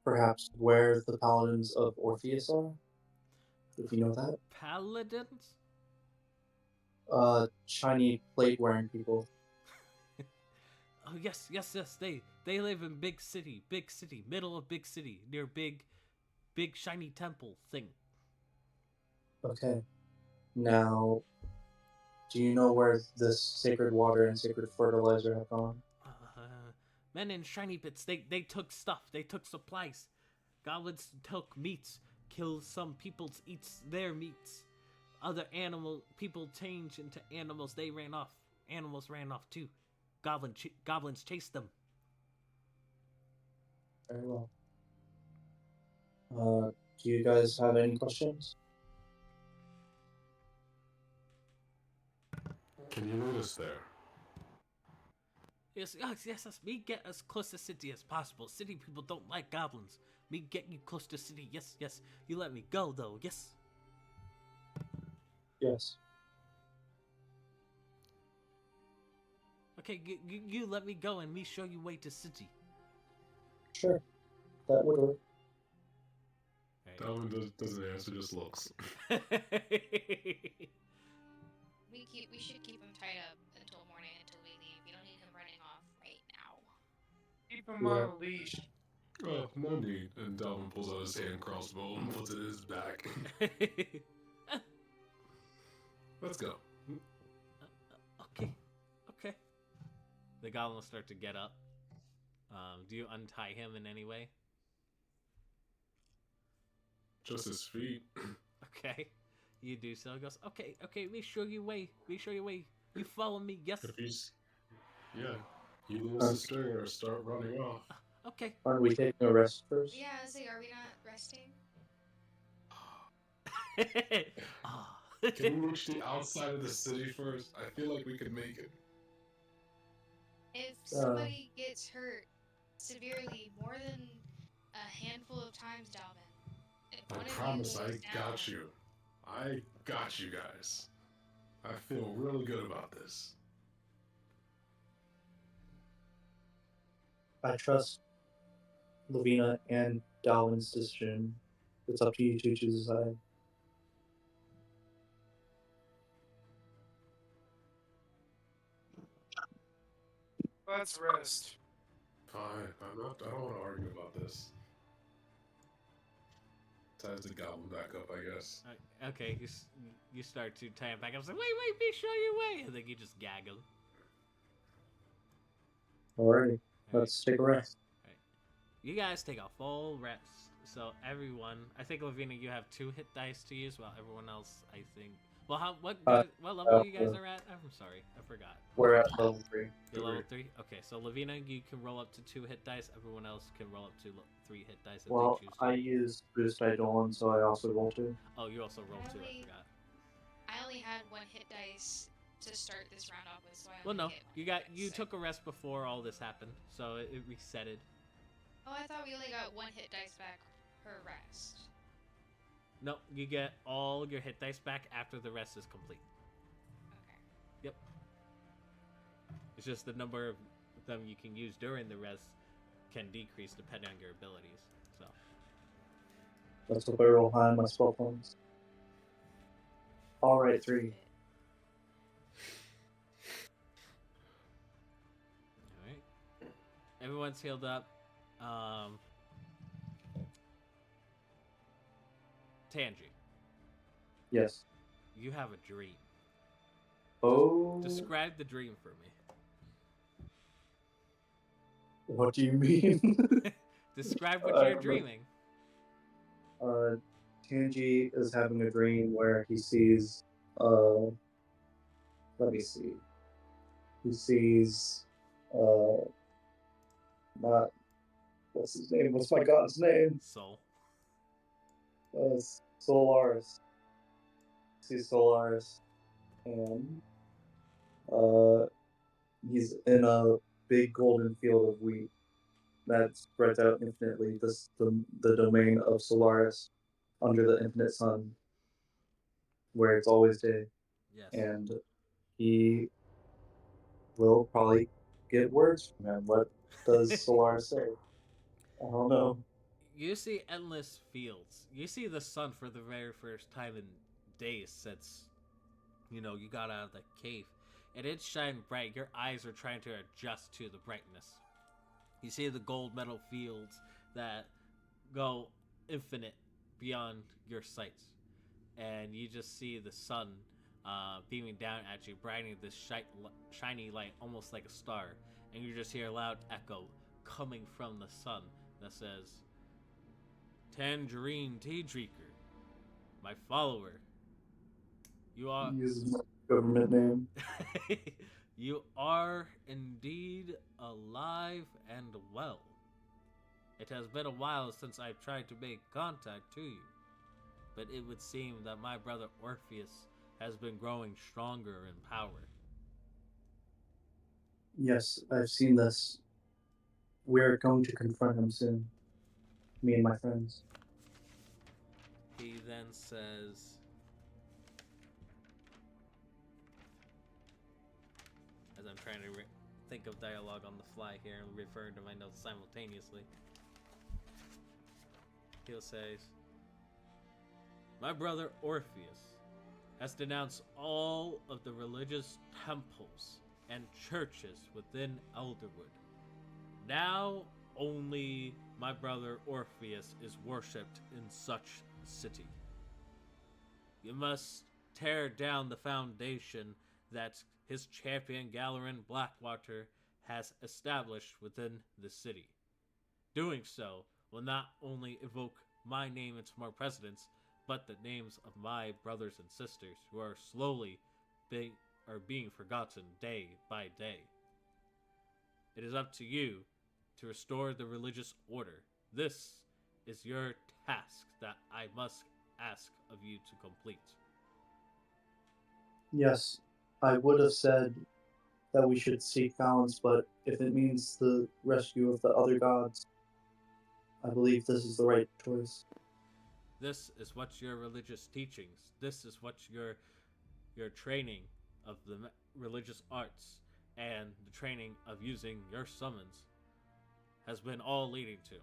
perhaps where the paladins of Orpheus are. If you know that. Paladins? Shiny plate wearing people. Oh yes. They live in big city, middle of big city, near big shiny temple thing. Okay. Now, do you know where this sacred water and sacred fertilizer have gone? Men in shiny bits, they took stuff, they took supplies. Goblins took meats, killed some peoples, eats their meats. Other people changed into animals, they ran off. Animals ran off too. Goblins chased them. Very well. Do you guys have any questions? Can you lead us there? Yes. Me get as close to city as possible. City people don't like goblins. Me get you close to city. Yes. You let me go though. Yes. Yes. Okay, you let me go and me show you way to city. Sure. That would work. Dalvin doesn't answer, just looks. We should keep him tied up until morning until we leave. We don't need him running off right now. Keep him on a leash. Oh, no need. And Dalvin pulls out his hand crossbow and puts it in his back. Let's go. Okay. The goblin will start to get up. Do you untie him in any way? Just his feet. Okay. You do so. He goes, okay, me show you way. You follow me, yes? If he's... Yeah. You lose the string or start running off. Okay. Aren't we taking a rest first? Yeah, I was like, are we not resting? Can we reach the outside of the city first? I feel like we could make it. If somebody gets hurt severely more than a handful of times, Dalvin, if I one of promise you I goes got down- you. I got you guys. I feel really good about this. I trust Lavina and Dalvin's decision. It's up to you two to decide. Let's rest. Fine. I don't want to argue about this. Ties the goblin back up, I guess. Okay, you start to tie him back. I was like, wait, me show you way. And then you just gag him. Alrighty, let's take a rest. Alright. You guys take a full rest. So everyone, I think Lavina, you have 2 hit dice to use, while everyone else, I think. Well, what level you guys are at? I'm sorry, I forgot. We're at level 3. You're level 3. Okay, so Lavina, you can roll up to 2 hit dice. Everyone else can roll up to 3 hit dice if Well, they choose to. I used boost Eidolon, so I also roll 2. Oh, you also roll 2. I forgot. I only had 1 hit dice to start this round off with, so I Well, only no, hit you took a rest before all this happened, so it resetted. Oh, I thought we only got 1 hit dice back per rest. No, you get all your hit dice back after the rest is complete. Okay. Yep. It's just the number of them you can use during the rest can decrease depending on your abilities. So. Let's hope I roll high on my spell points. Alright, 3. Alright. Everyone's healed up. Tangi, Yes. you have a dream. Oh. Describe the dream for me. What do you mean? Describe what you're dreaming. Tangi is having a dream where he sees, let me see. He sees, not What's his name? What's my god's name? Soul. Solaris. See Solaris, and uh, he's in a big golden field of wheat that spreads out infinitely. The domain of Solaris, under the infinite sun, where it's always day, Yes. and he will probably get words from him. What does Solaris say? I don't know. You see endless fields. You see the sun for the very first time in days since, you got out of the cave. And it's shining bright. Your eyes are trying to adjust to the brightness. You see the gold metal fields that go infinite beyond your sights. And you just see the sun beaming down at you, brightening this shiny light almost like a star. And you just hear a loud echo coming from the sun that says, Tangerine Tea Drinker, my follower. You are. Uses my government name. You are indeed alive and well. It has been a while since I've tried to make contact to you, but it would seem that my brother Orpheus has been growing stronger in power. Yes, I've seen this. We're going to confront him soon. Me and my friends. He then says, as I'm trying to think of dialogue on the fly here and referring to my notes simultaneously, he'll say, my brother Orpheus has denounced all of the religious temples and churches within Elderwood. Now only my brother Orpheus is worshipped in such a city. You must tear down the foundation that his champion Galeran Blackwater has established within the city. Doing so will not only evoke my name into more precedence, but the names of my brothers and sisters who are slowly being forgotten day by day. It is up to you to restore the religious order. This is your task that I must ask of you to complete. Yes, I would have said that we should seek balance, but if it means the rescue of the other gods, I believe this is the right choice. This is what your religious teachings, this is what your training of the religious arts and the training of using your summons has been all leading to.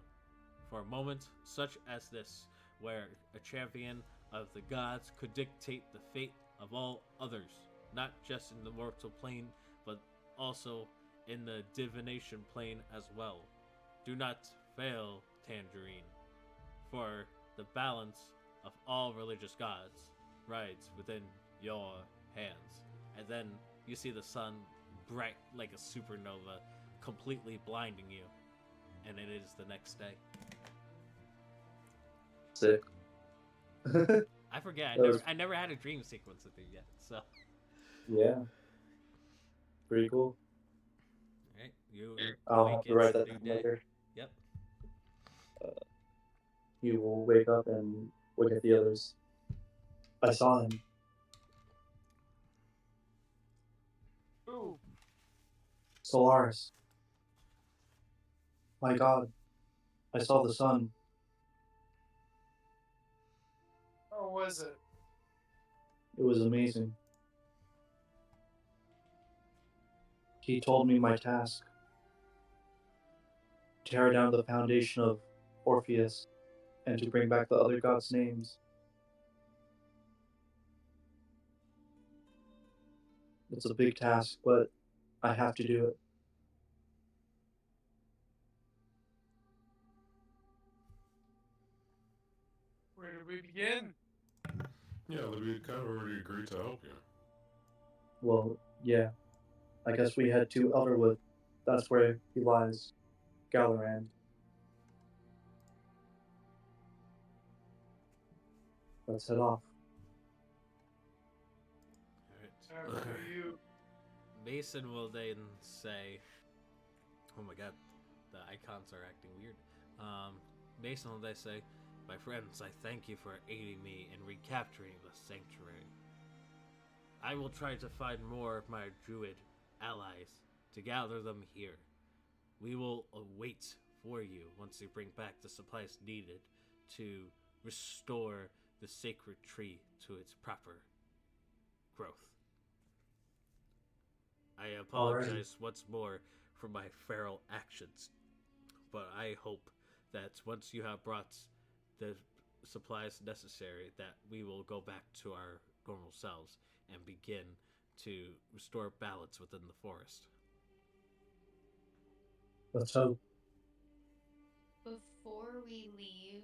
For a moment such as this, where a champion of the gods could dictate the fate of all others, not just in the mortal plane, but also in the divination plane as well. Do not fail, Tangerine, for the balance of all religious gods rides within your hands. And then you see the sun bright like a supernova, completely blinding you. And it is the next day. Sick. I forget. That was- I never had a dream sequence with you yet. So, Yeah. Pretty cool. right, you I'll wake have to write it's a that new down day. later. Yep. He will wake up and look at the others. I saw him. Ooh, Solaris. My god. I saw the sun. how was it? It was amazing. He told me my task. Tear down the foundation of Orpheus and to bring back the other gods' names. It's a big task, but I have to do it. Where did we begin? Yeah, we kind of already agreed to help you. Well, yeah. I guess we head to Elderwood. That's where he lies. Galaran. Let's head off. All right. After you. Mason will then say, "Oh my god, the icons are acting weird." Um, based on what they say, my friends, I thank you for aiding me in recapturing the sanctuary. I will try to find more of my druid allies to gather them here. We will await for you once you bring back the supplies needed to restore the sacred tree to its proper growth. I apologize once more for my feral actions, but I hope that once you have brought the supplies necessary, that we will go back to our normal selves and begin to restore balance within the forest. Let's hope. Before we leave,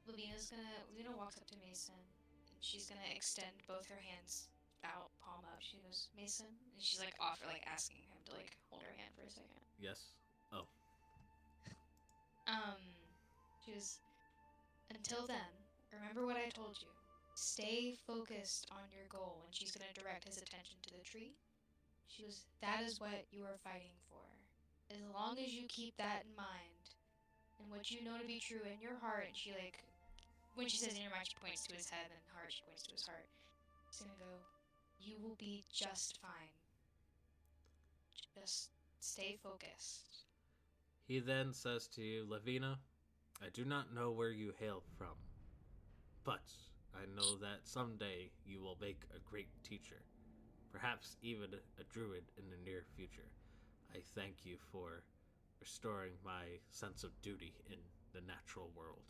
Lavina walks up to Mason and she's gonna extend both her hands out, palm up. She goes, Mason, and she's like asking him to like hold her hand for a second. Yes? Oh. Um, she goes, until then, remember what I told you. Stay focused on your goal, and she's gonna direct his attention to the tree. She goes, that is what you are fighting for. As long as you keep that in mind, and what you know to be true in your heart, and she like, when she says in your mind, she points to his head, and heart, she points to his heart. She's gonna go, you will be just fine. Just stay focused. He then says to you, Lavina, I do not know where you hail from, but I know that someday you will make a great teacher, perhaps even a druid in the near future. I thank you for restoring my sense of duty in the natural world.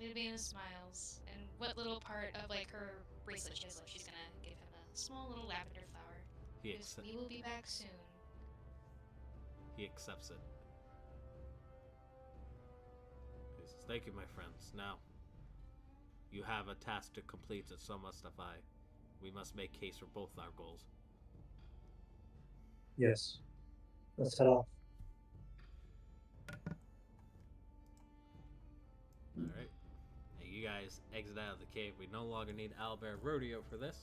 Lavina smiles, and what little part of like her bracelet she has left, she's gonna give him a small little lavender flower. He, Because we will be back soon. he accepts it. He says, thank you, my friends. Now, you have a task to complete, and so must have I. We must make haste for both our goals. Yes. Let's head off. Alright. And you guys exit out of the cave. We no longer need Owlbear Rodeo for this.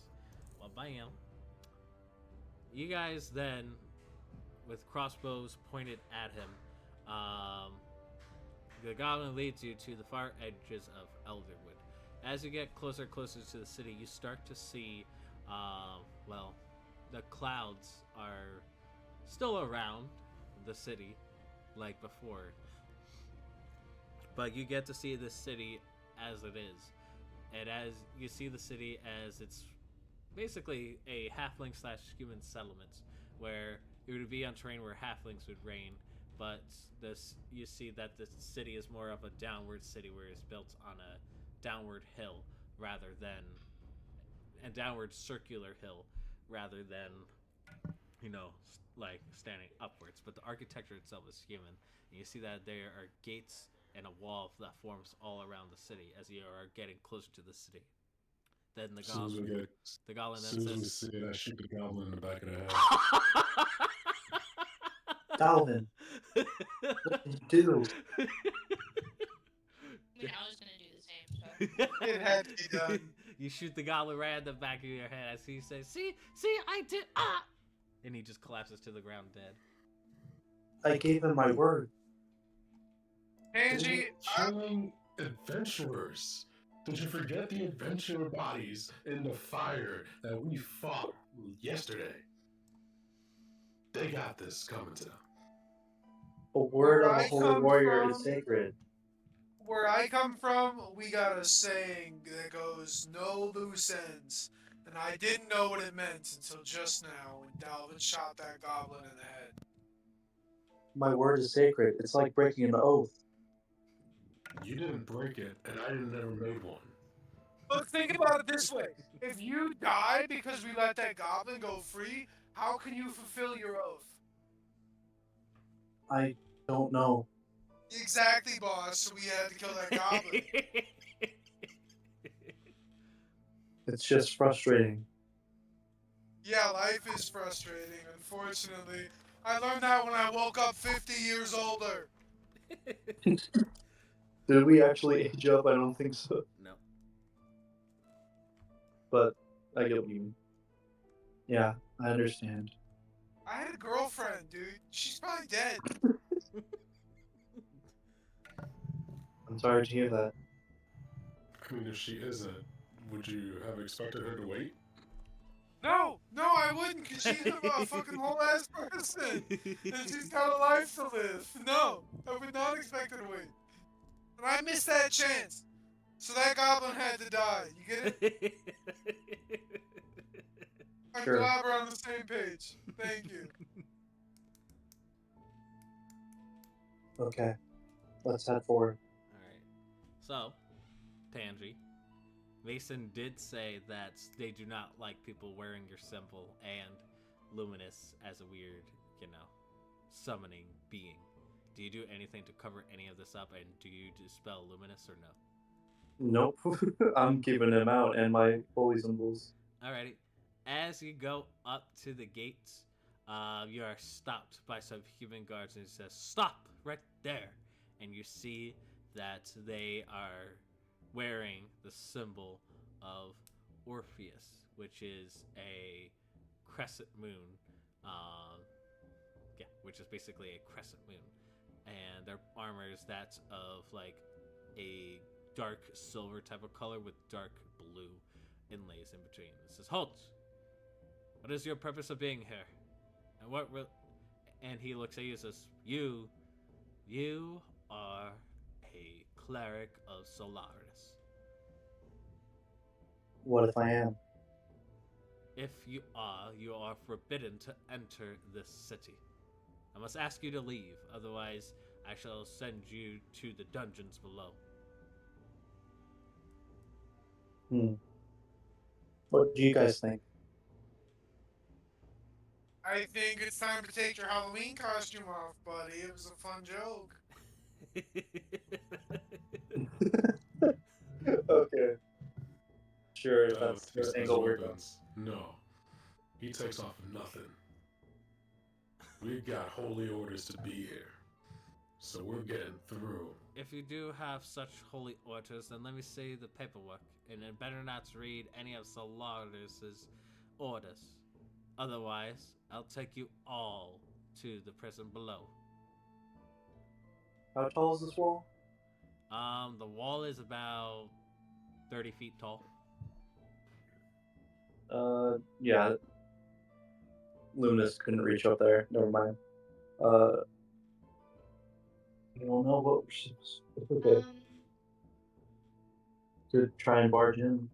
Well, bam. You guys then, with crossbows pointed at him, the goblin leads you to the far edges of Elderwood. As you get closer to the city, you start to see, the clouds are still around the city like before. But you get to see the city as it is. And as you see the city as it's basically a halfling / human settlement, where it would be on terrain where halflings would reign, but this you see that the city is more of a downward city where it's built on a downward hill rather than a downward circular hill rather than like standing upwards. But the architecture itself is human, and you see that there are gates and a wall that forms all around the city as you are getting closer to the city. Then the goblin then says, see it, I shoot the goblin in the back of the head. Dalvin, what did you do? I mean, I was gonna do the same, so. It had to be done. You shoot the goblin right at the back of your head as he says, see, I did, and he just collapses to the ground dead. I gave him my word. Angie, Killing adventurers. Did you forget the adventurer bodies in the fire that we fought yesterday? They got this coming to them. A word of Where a I holy come warrior from- is sacred. where I come from, we got a saying that goes, no loose ends. And I didn't know what it meant until just now when Dalvin shot that goblin in the head. My word is sacred. It's like breaking an oath. You didn't break it, and I never made one. But think about it this way. If you die because we let that goblin go free, how can you fulfill your oath? I don't know. Exactly, boss. So we had to kill that goblin. It's just frustrating. Yeah, life is frustrating, unfortunately. I learned that when I woke up 50 years older. Did we actually age up? I don't think so. No. But I get what you mean. Yeah, I understand. I had a girlfriend, dude. She's probably dead. I'm sorry to hear that. I mean, if she isn't, would you have expected her to wait? No, I wouldn't, because she's a fucking whole ass person. And she's got a life to live. No, I would not expect her to wait. And I missed that chance. So that goblin had to die. You get it? I'm Sure. glad we're on the same page. Thank you. Okay. Let's head forward. Alright. So, Tangy, Mason did say that they do not like people wearing your symbol, and Luminous as a weird, summoning being. Do you do anything to cover any of this up, and do you dispel Luminous or no? Nope. I'm keeping him out and my holy symbols. Alrighty. As you go up to the gates, you are stopped by some human guards, and it says, "Stop right there!" And you see that they are wearing the symbol of Orpheus, which is a crescent moon. Which is basically a crescent moon. And their armor is that of like a dark silver type of color with dark blue inlays in between. It says, "Halt! What is your purpose of being here? And and he looks at you and says, You are a cleric of Solaris. What if I am? If you are forbidden to enter this city. I must ask you to leave, otherwise I shall send you to the dungeons below." What do you guys think? I think it's time to take your Halloween costume off, buddy. It was a fun joke. Okay. Sure, that's Takes the his angle we're going. weapons. No. He takes off nothing. We've got holy orders to be here. So we're getting through. If you do have such holy orders, then let me see the paperwork, and it better not to read any of Solaris' orders. Otherwise, I'll take you all to the prison below. How tall is this wall? The wall is about 30 feet tall. Yeah. Luminous couldn't reach up there. Never mind. I don't know what we're supposed to do. Okay. Could try and barge in.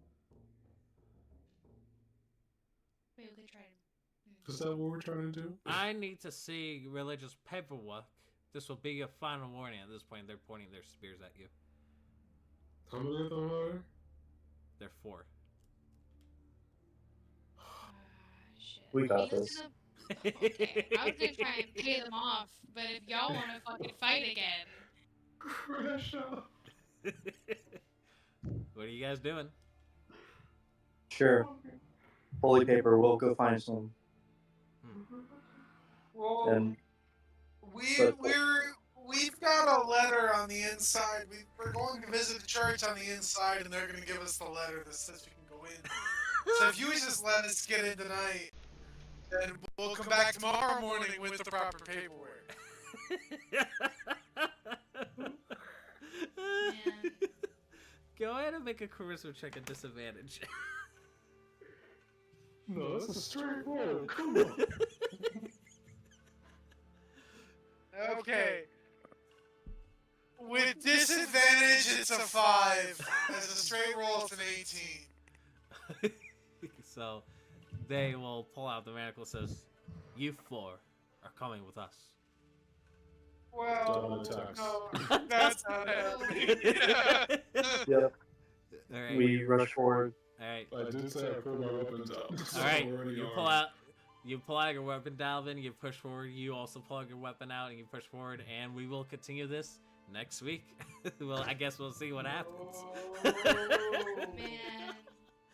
Maybe we could try to. Is that what we're trying to do? I need to see religious paperwork. This will be your final warning. At this point, they're pointing their spears at you. How many of them are there? They're 4. Shit. We got He was this. gonna- Okay, I was gonna try and pay them off, but if y'all want to fucking fight again, Crash out. What are you guys doing? Sure. Holy paper, we'll go find some. Well, And we've got a letter on the inside. We're going to visit the church on the inside, and they're going to give us the letter that says we can go in. So if you would just let us get in tonight, then we'll come back tomorrow morning with the proper paperwork. man. Go ahead and make a charisma check at disadvantage. No, that's a straight roll. Come on. Okay. With disadvantage, it's a 5. As a straight roll, it's an 18. So they will pull out the manacle. Says, "You 4 are coming with us." Well, Dawn attacks. no, that's not happening. yep, All right. we rush forward. All right. I did say I put my weapons up. So All right. I'm already You armed. pull out. You pull out your weapon, Dalvin. You push forward. You also pull out your weapon out, and you push forward. And we will continue this next week. Well, I guess we'll see what happens. Man.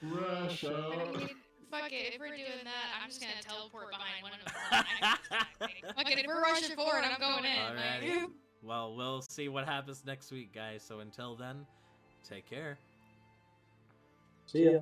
Rush I out. mean, fuck it. If we're doing that, I'm just gonna teleport behind one of them. Fuck it. If we're rushing forward, I'm going in. Alrighty. Like, Well, we'll see what happens next week, guys. So until then, take care. See ya.